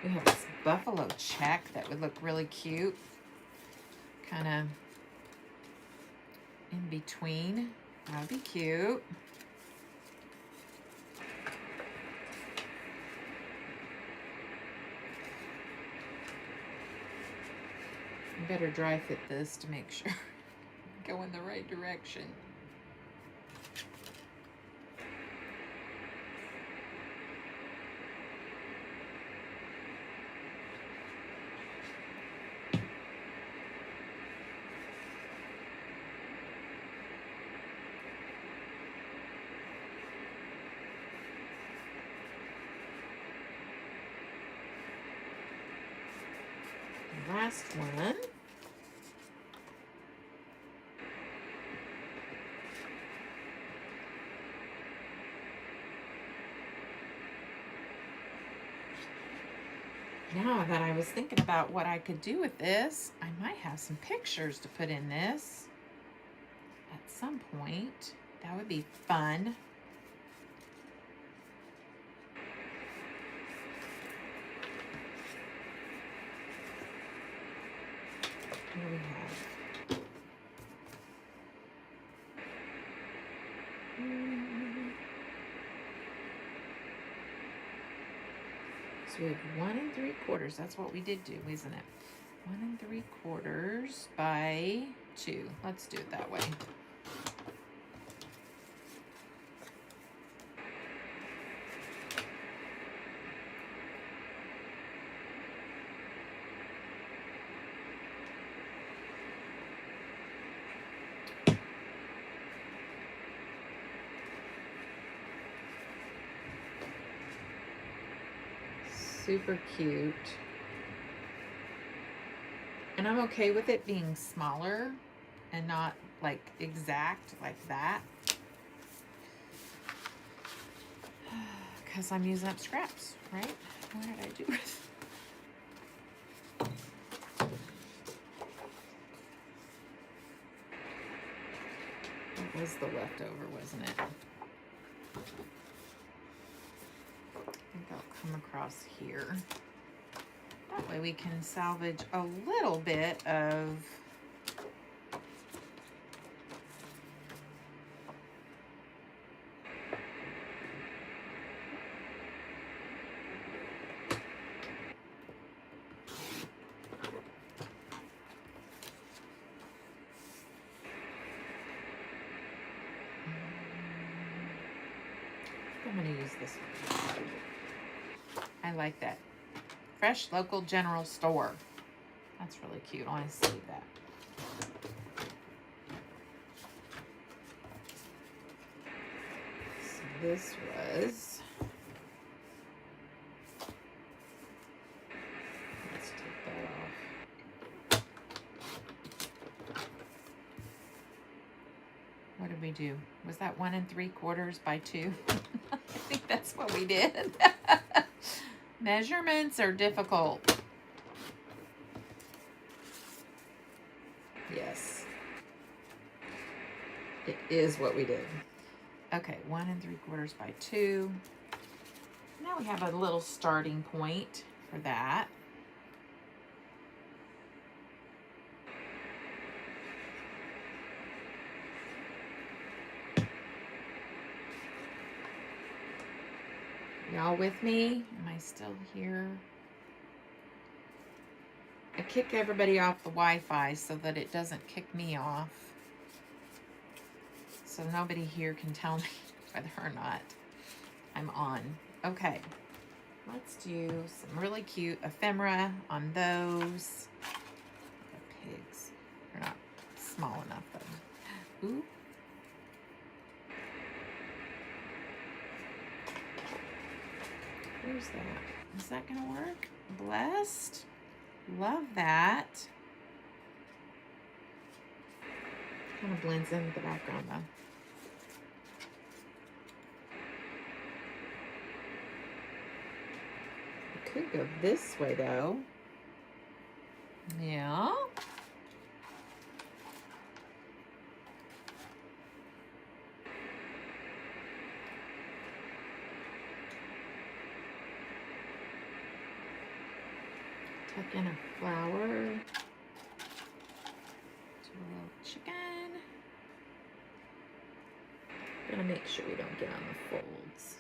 We have this buffalo check that would look really cute. Kind of in between. That would be cute. I better dry fit this to make sure I go in the right direction. Last one. Now that I was thinking about what I could do with this, I might have some pictures to put in this at some point. That would be fun. What do we have? So we have 1 3/4. That's what we did do, isn't it? 1 3/4 by 2. Let's do it that way. Super cute. And I'm okay with it being smaller and not like exact like that. Because I'm using up scraps, right? What did I do with? That was the leftover, wasn't it? I think I'll come across here. That way we can salvage a little bit of I'm going to use this one. I like that. Fresh local general store. That's really cute. I want to save that. So this was... Let's take that off. What did we do? Was that 1 3/4 by 2? I think that's what we did. Measurements are difficult. Yes. It is what we did. Okay, 1 3/4 by 2. Now we have a little starting point for that. Y'all with me? Am I still here? I kick everybody off the Wi-Fi so that it doesn't kick me off. So nobody here can tell me whether or not I'm on. Okay, let's do some really cute ephemera on those. The pigs are not small enough though. Ooh. Where's that? Is that gonna work? Blessed. Love that. Kind of blends in with the background though. It could go this way though. Yeah. Tuck in a flower. Do a little chicken. Gotta make sure we don't get on the folds.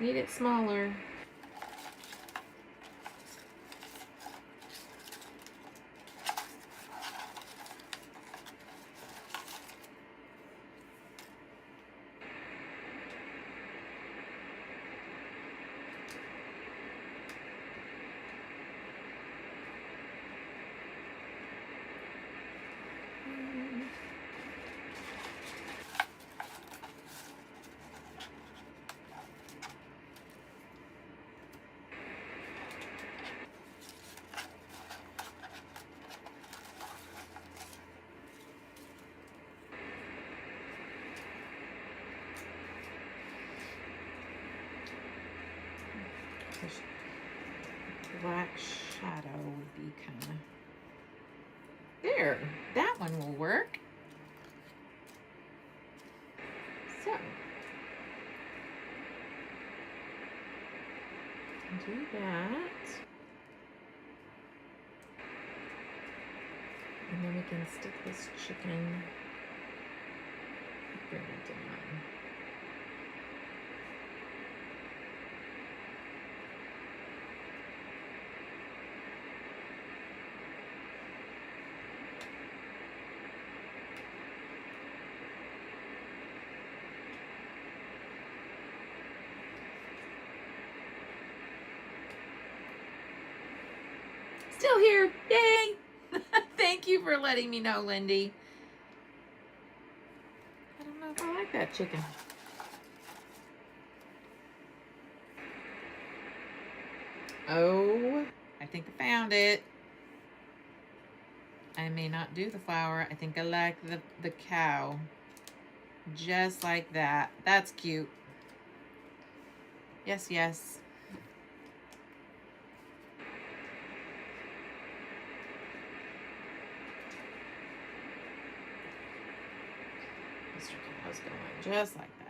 Need it smaller. Black shadow would be kind of there. That one will work. So do that. And then we can stick this chicken, bring it down. Still here, yay! Thank you for letting me know, Lindy. I don't know if I like that chicken. Oh, I think I found it. I may not do the flower. I think I like the cow. Just like that. That's cute. Yes, yes. Mr. Cow's going just like that.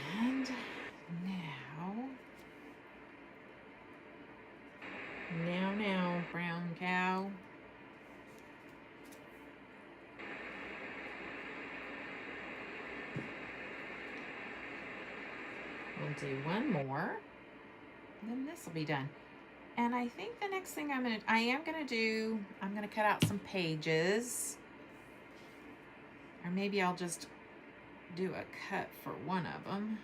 And now, brown cow. We'll do one more, and then this will be done. And I think the next thing I'm gonna cut out some pages, or maybe I'll just do a cut for one of them.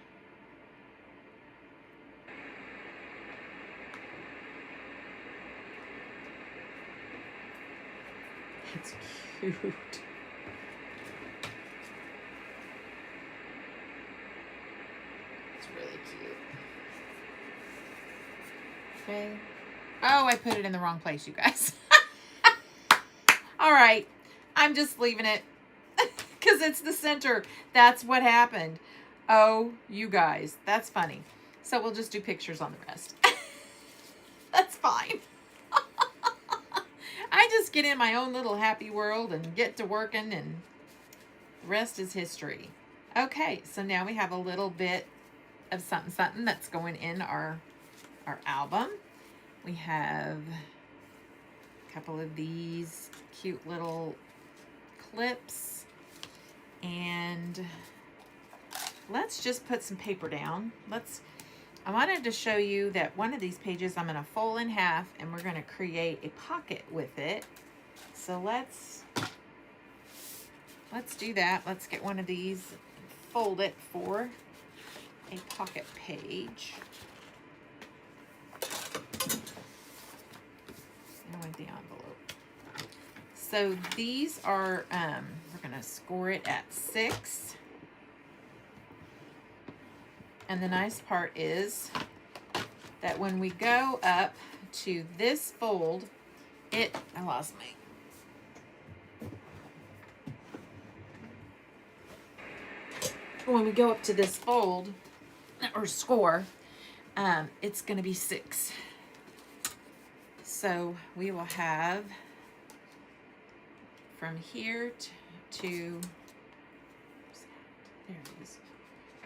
It's cute. It's really cute. Okay. Oh, I put it in the wrong place, you guys. All right. I'm just leaving it because it's the center. That's what happened. Oh, you guys. That's funny. So we'll just do pictures on the rest. That's fine. I just get in my own little happy world and get to working, and the rest is history. Okay, so now we have a little bit of something that's going in our album. We have a couple of these cute little clips, and let's just put some paper down. I wanted to show you that one of these pages I'm going to fold in half, and we're going to create a pocket with it. So let's do that. Let's get one of these and fold it for a pocket page. And with the envelope. So these are, we're going to score it at 6. And the nice part is that when we go up to this fold, I lost my, when we go up to this fold, or score, it's going to be 6. So we will have from here to there it is.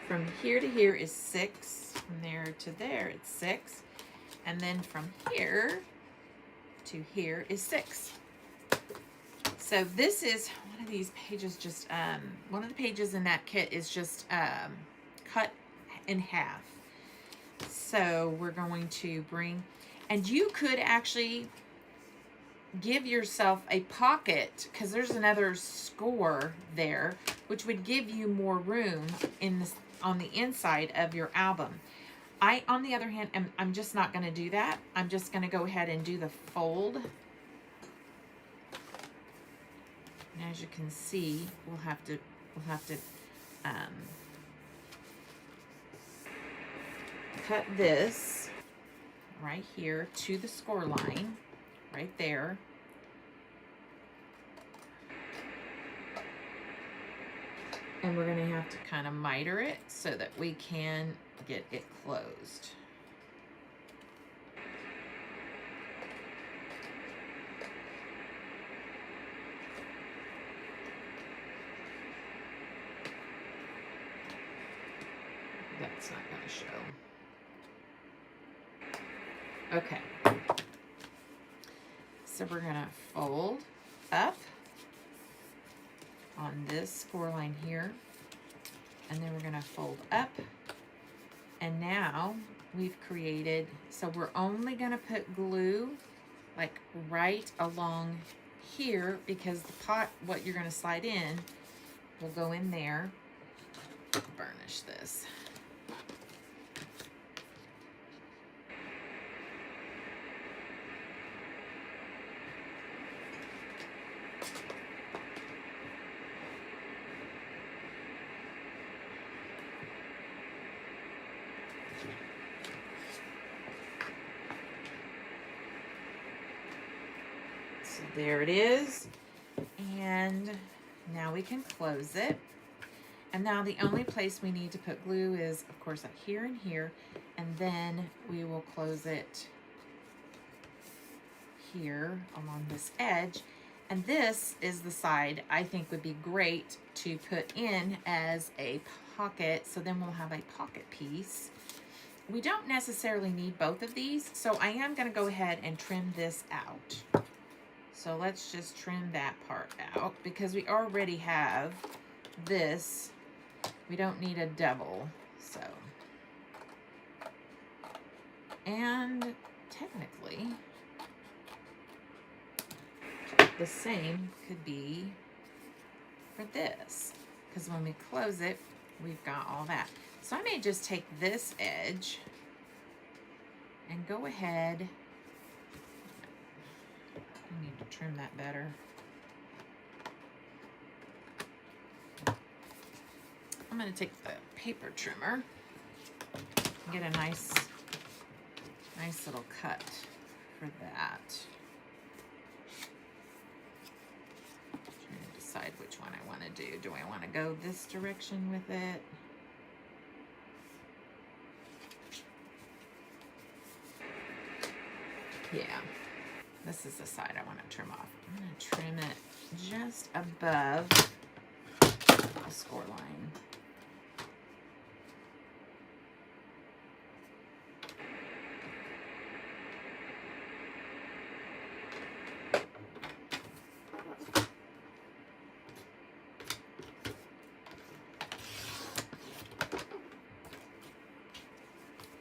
From here to here is 6. From there to there, it's 6. And then from here to here is 6. So this is one of these pages, just one of the pages in that kit is just cut in half. So we're going to bring, and you could actually give yourself a pocket, because there's another score there, which would give you more room in this on the inside of your album. I, on the other hand, I'm just not going to do that. I'm just going to go ahead and do the fold. And as you can see, we'll have to cut this right here to the score line, right there. And we're going to have to kind of miter it so that we can get it closed. That's not going to show. Okay. So we're going to fold up on this score line here, and then we're going to fold up, and now we've created, so we're only going to put glue like right along here, because the pot, what you're going to slide in, will go in there. Burnish this. So there it is, and now we can close it. And now the only place we need to put glue is, of course, up here and here, and then we will close it here along this edge. And this is the side I think would be great to put in as a pocket, so then we'll have a pocket piece. We don't necessarily need both of these, so I am going to go ahead and trim this out. So let's just trim that part out, because we already have this. We don't need a double, so. And technically, the same could be for this, because when we close it, we've got all that. So I may just take this edge and go ahead. I need to trim that better. I'm going to take the paper trimmer and get a nice little cut for that. Trying to decide which one I want to do. Do I want to go this direction with it? Yeah. This is the side I want to trim off. I'm going to trim it just above the score line.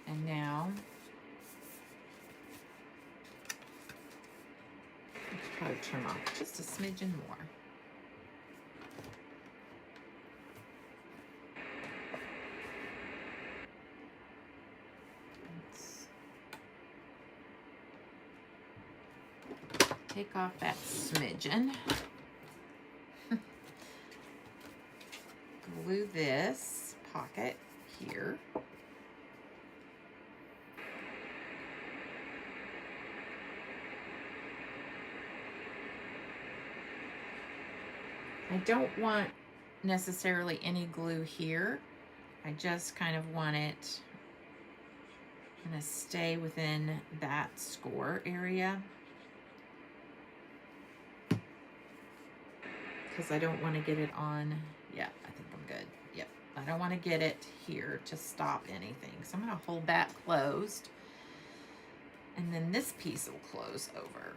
And now, probably trim off just a smidgen more. Let's take off that smidgen. Glue this pocket here. I don't want necessarily any glue here. I just kind of want it to stay within that score area, because I don't want to get it on. Yeah, I think I'm good. Yep, I don't want to get it here to stop anything. So I'm going to hold that closed, and then this piece will close over.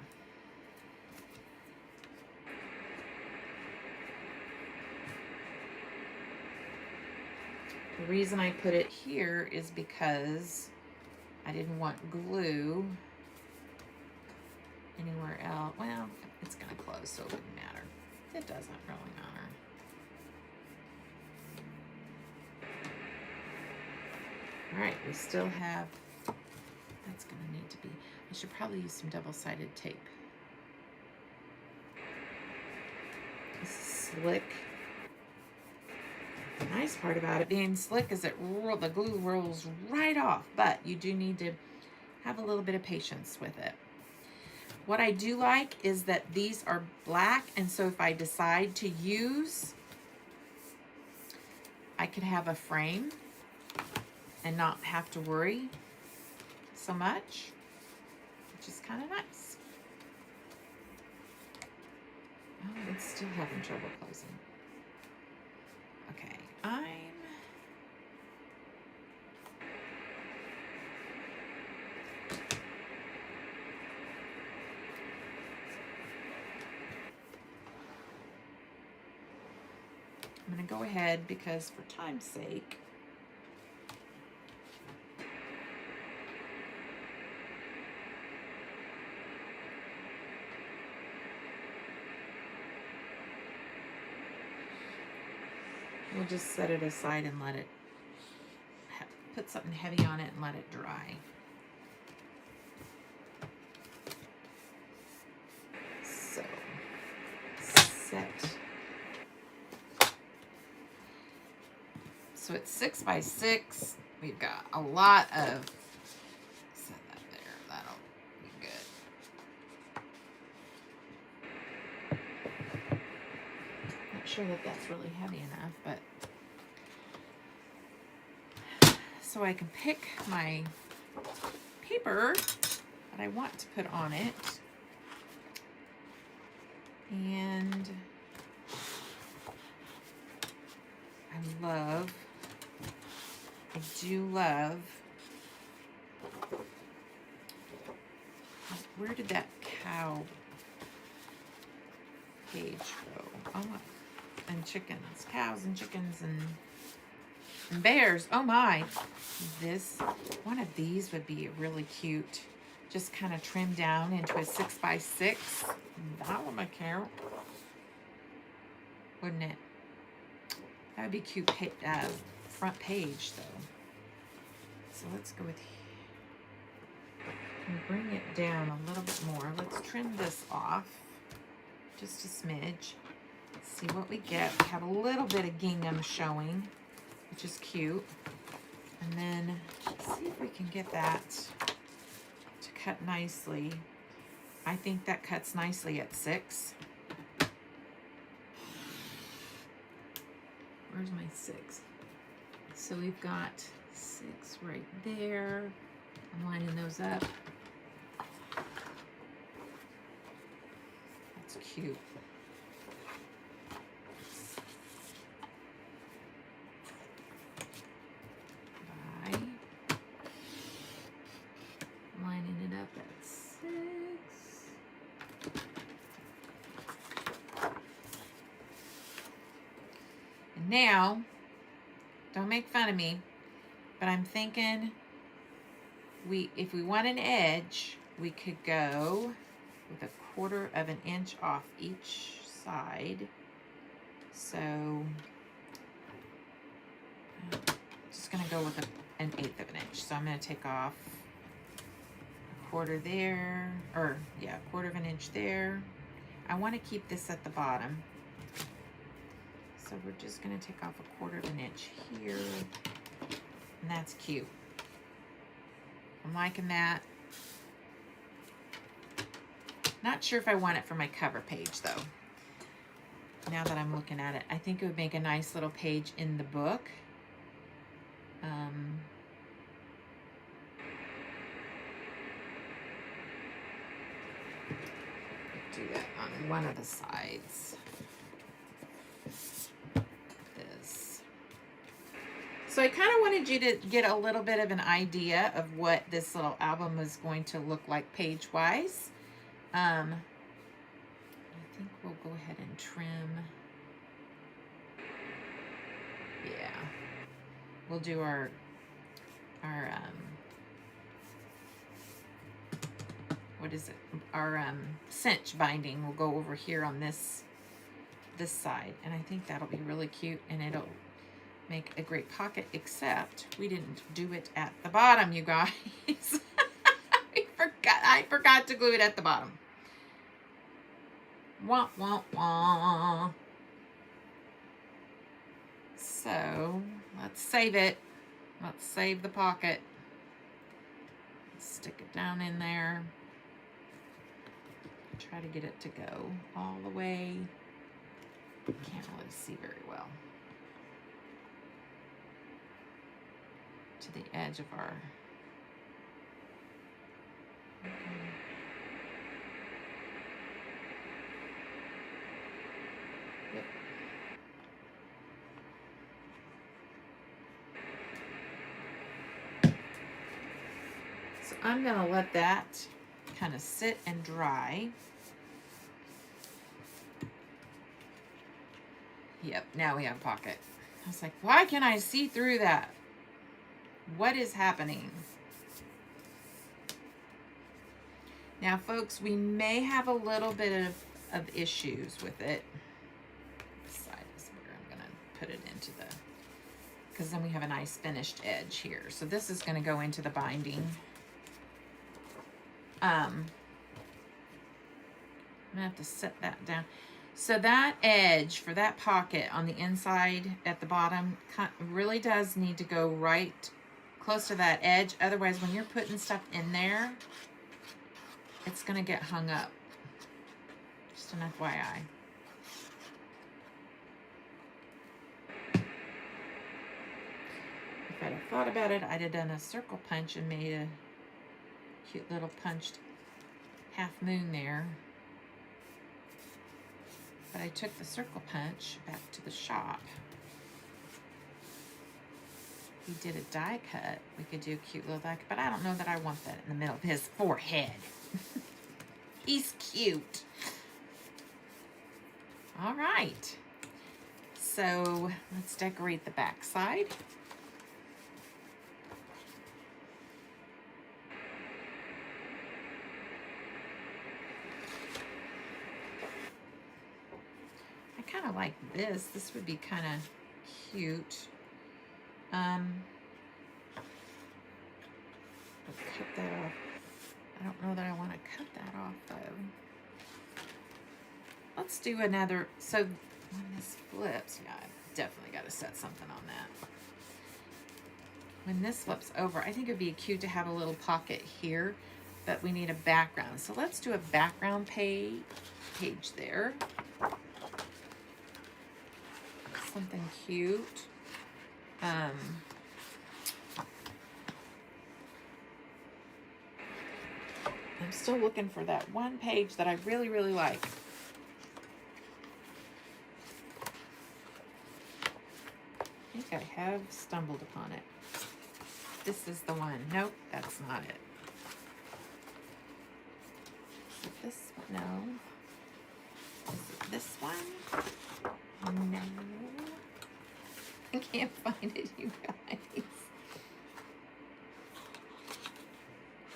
The reason I put it here is because I didn't want glue anywhere else. Well, it's going to close, so it wouldn't matter. It doesn't really matter. All right, we still have, that's going to need to be, I should probably use some double-sided tape. This is slick. The nice part about it being slick is that the glue rolls right off, but you do need to have a little bit of patience with it. What I do like is that these are black, and so if I decide to use I could have a frame and not have to worry so much, which is kind of nice. Oh, it's still having trouble closing. Okay, I'm going to go ahead because for time's sake, we'll just set it aside and let it, put something heavy on it and let it dry. So, set. So it's 6 by 6. We've got a lot of, set that there, that'll be good. Not sure that that's really heavy enough, but so I can pick my paper that I want to put on it. And I do love, where did that cow page go? Oh, and chickens, cows and chickens and bears. Oh my, one of these would be really cute. Just kind of trimmed down into a 6 by 6. That would make count, wouldn't it? That would be cute front page though. So let's go with, and bring it down a little bit more. Let's trim this off just a smidge. See what we get. We have a little bit of gingham showing, which is cute. And then see if we can get that to cut nicely. I think that cuts nicely at 6. Where's my 6? So we've got 6 right there. I'm lining those up. That's cute. Lining it up at 6. And now, don't make fun of me, but I'm thinking if we want an edge, we could go with 1/4 of an inch off each side. So I'm just gonna go with an 1/8 of an inch. So I'm gonna take off 1/4 there, or yeah, 1/4 of an inch there. I want to keep this at the bottom. So we're just gonna take off 1/4 of an inch here. And that's cute. I'm liking that. Not sure if I want it for my cover page though. Now that I'm looking at it, I think it would make a nice little page in the book. Do that on one of the sides. This. So I kind of wanted you to get a little bit of an idea of what this little album was going to look like page-wise. I think we'll go ahead and trim. Yeah. We'll do our what is it? Our cinch binding will go over here on this side, and I think that'll be really cute, and it'll make a great pocket, except we didn't do it at the bottom, you guys. I forgot to glue it at the bottom. Wah, wah, wah. So let's save it. Let's save the pocket. Stick it down in there. Try to get it to go all the way. Can't really see very well. to the edge of our, yep. So I'm gonna let that kind of sit and dry. Yep, now we have a pocket. I was like, why can I see through that? What is happening? Now, folks, we may have a little bit of issues with it. This side is where I'm gonna put it into the, because then we have a nice finished edge here. So this is gonna go into the binding. I'm gonna have to set that down. So that edge for that pocket on the inside at the bottom really does need to go right close to that edge. Otherwise, when you're putting stuff in there, it's gonna get hung up. Just an FYI. If I'd have thought about it, I'd have done a circle punch and made a cute little punched half moon there. But I took the circle punch back to the shop. We did a die cut. We could do a cute little die cut, but I don't know that I want that in the middle of his forehead. He's cute. All right. So let's decorate the back side. Kind of like this. This would be kind of cute. I'll cut that off. I don't know that I want to cut that off though. Let's do another. So when this flips, yeah, I definitely got to set something on that. When this flips over, I think it'd be cute to have a little pocket here, but we need a background. So let's do a background page there. Something cute. I'm still looking for that one page that I really, really like. I think I have stumbled upon it. This is the one. Nope, that's not it. Is it this one? No. Is it this one? No. I can't find it, you guys.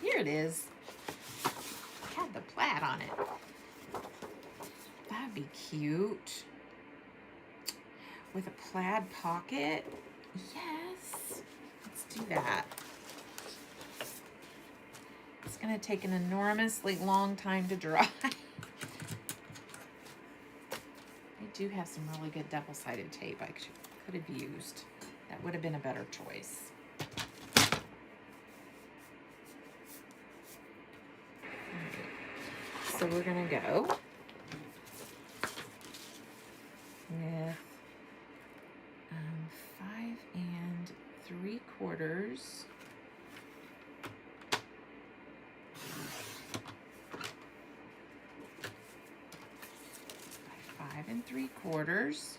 Here it is. It had the plaid on it. That'd be cute. With a plaid pocket. Yes. Let's do that. It's going to take an enormously long time to dry. I do have some really good double-sided tape I could have used. That would have been a better choice. Right. So we're gonna go with 5 3/4. 5 3/4.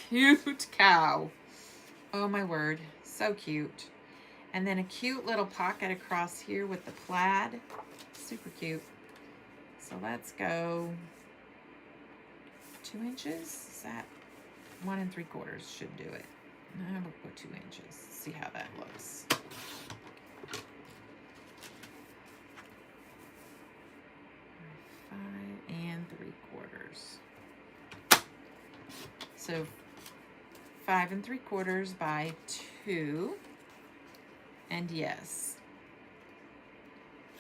Cute cow. Oh my word, so cute. And then a cute little pocket across here with the plaid. Super cute. So let's go 2 inches. Is that 1 3/4 should do it. No, we'll go 2 inches. See how that looks. And 3/4. So 5 3/4 by 2. And yes,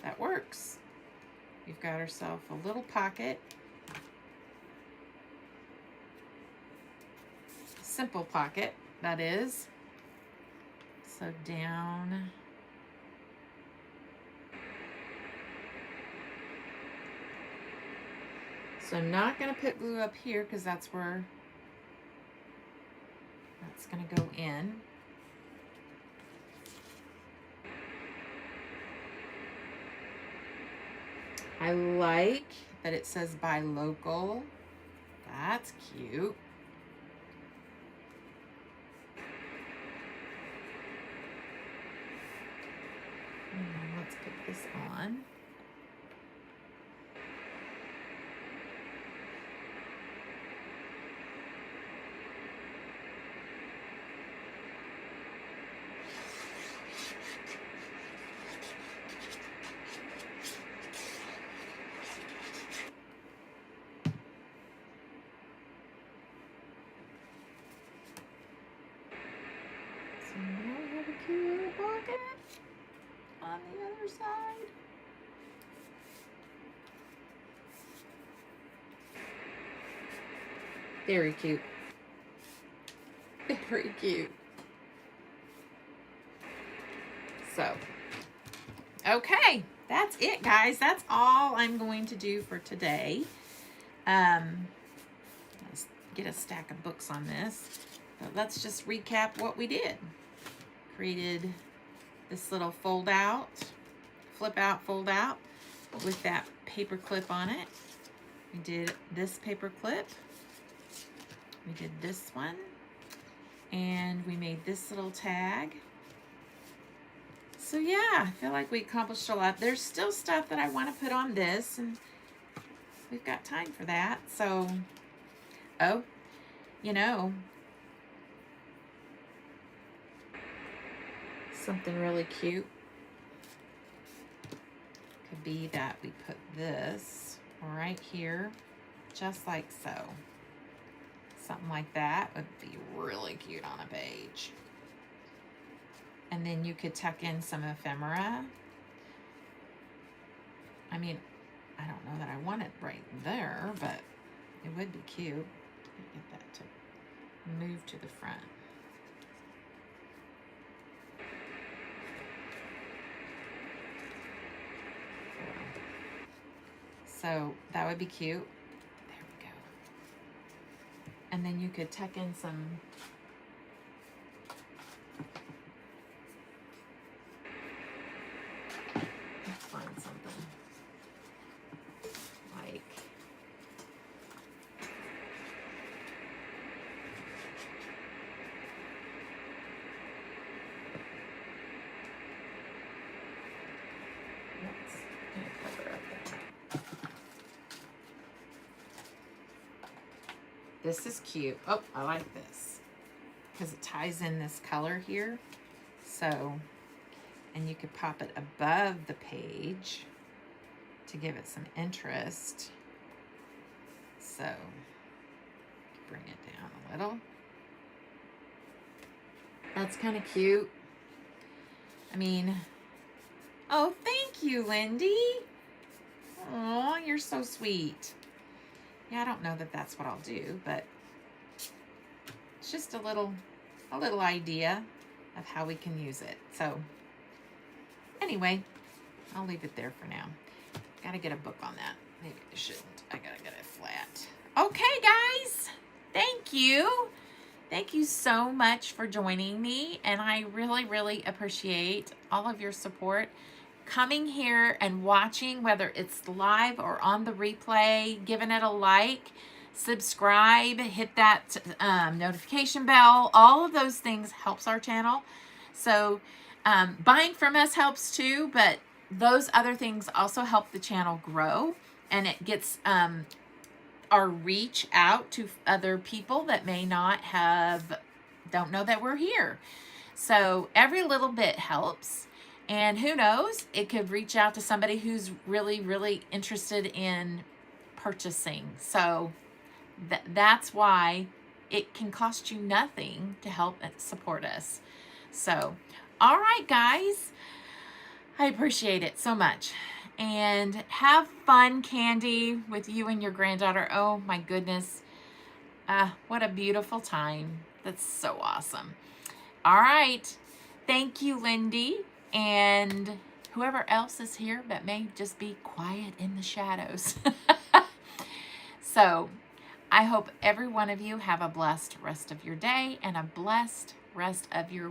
that works. We've got ourselves a little pocket. Simple pocket, that is. So down. So I'm not going to put glue up here because that's where that's going to go in. I like that it says buy local. That's cute. And then let's put this on. So now we have a cute little pocket on the other side. Very cute. Very cute. So, okay, that's it, guys. That's all I'm going to do for today. Let's get a stack of books on this. But let's just recap what we did. Created this little fold out, flip out, fold out with that paper clip on it. We did this paper clip. We did this one. And we made this little tag. So yeah, I feel like we accomplished a lot. There's still stuff that I want to put on this, and we've got time for that. So, oh, you know, something really cute could be that we put this right here, just like so. Something like that would be really cute on a page. And then you could tuck in some ephemera. I mean, I don't know that I want it right there, but it would be cute. Get that to move to the front. So that would be cute. There we go. And then you could tuck in some something like cover up that. This is cute. Oh, I like this because it ties in this color here. So, and you could pop it above the page to give it some interest. So, bring it down a little. That's kind of cute. I mean, oh, thank you, Lindy. Oh, you're so sweet. Yeah, I don't know that that's what I'll do, but it's just a little idea of how we can use it. So, anyway, I'll leave it there for now. Gotta get a book on that. Maybe I shouldn't. I gotta get it flat. Okay, guys. Thank you. Thank you so much for joining me. And I really, really appreciate all of your support. Coming here and watching, whether it's live or on the replay, giving it a like, subscribe, hit that notification bell. All of those things helps our channel. So buying from us helps too, but those other things also help the channel grow, and it gets our reach out to other people that may not don't know that we're here. So every little bit helps. And who knows, it could reach out to somebody who's really, really interested in purchasing. So that's why it can cost you nothing to help support us. So, all right, guys, I appreciate it so much. And have fun, Candy, with you and your granddaughter. Oh, my goodness. What a beautiful time. That's so awesome. All right. Thank you, Lindy. And whoever else is here that may just be quiet in the shadows. So I hope every one of you have a blessed rest of your day and a blessed rest of your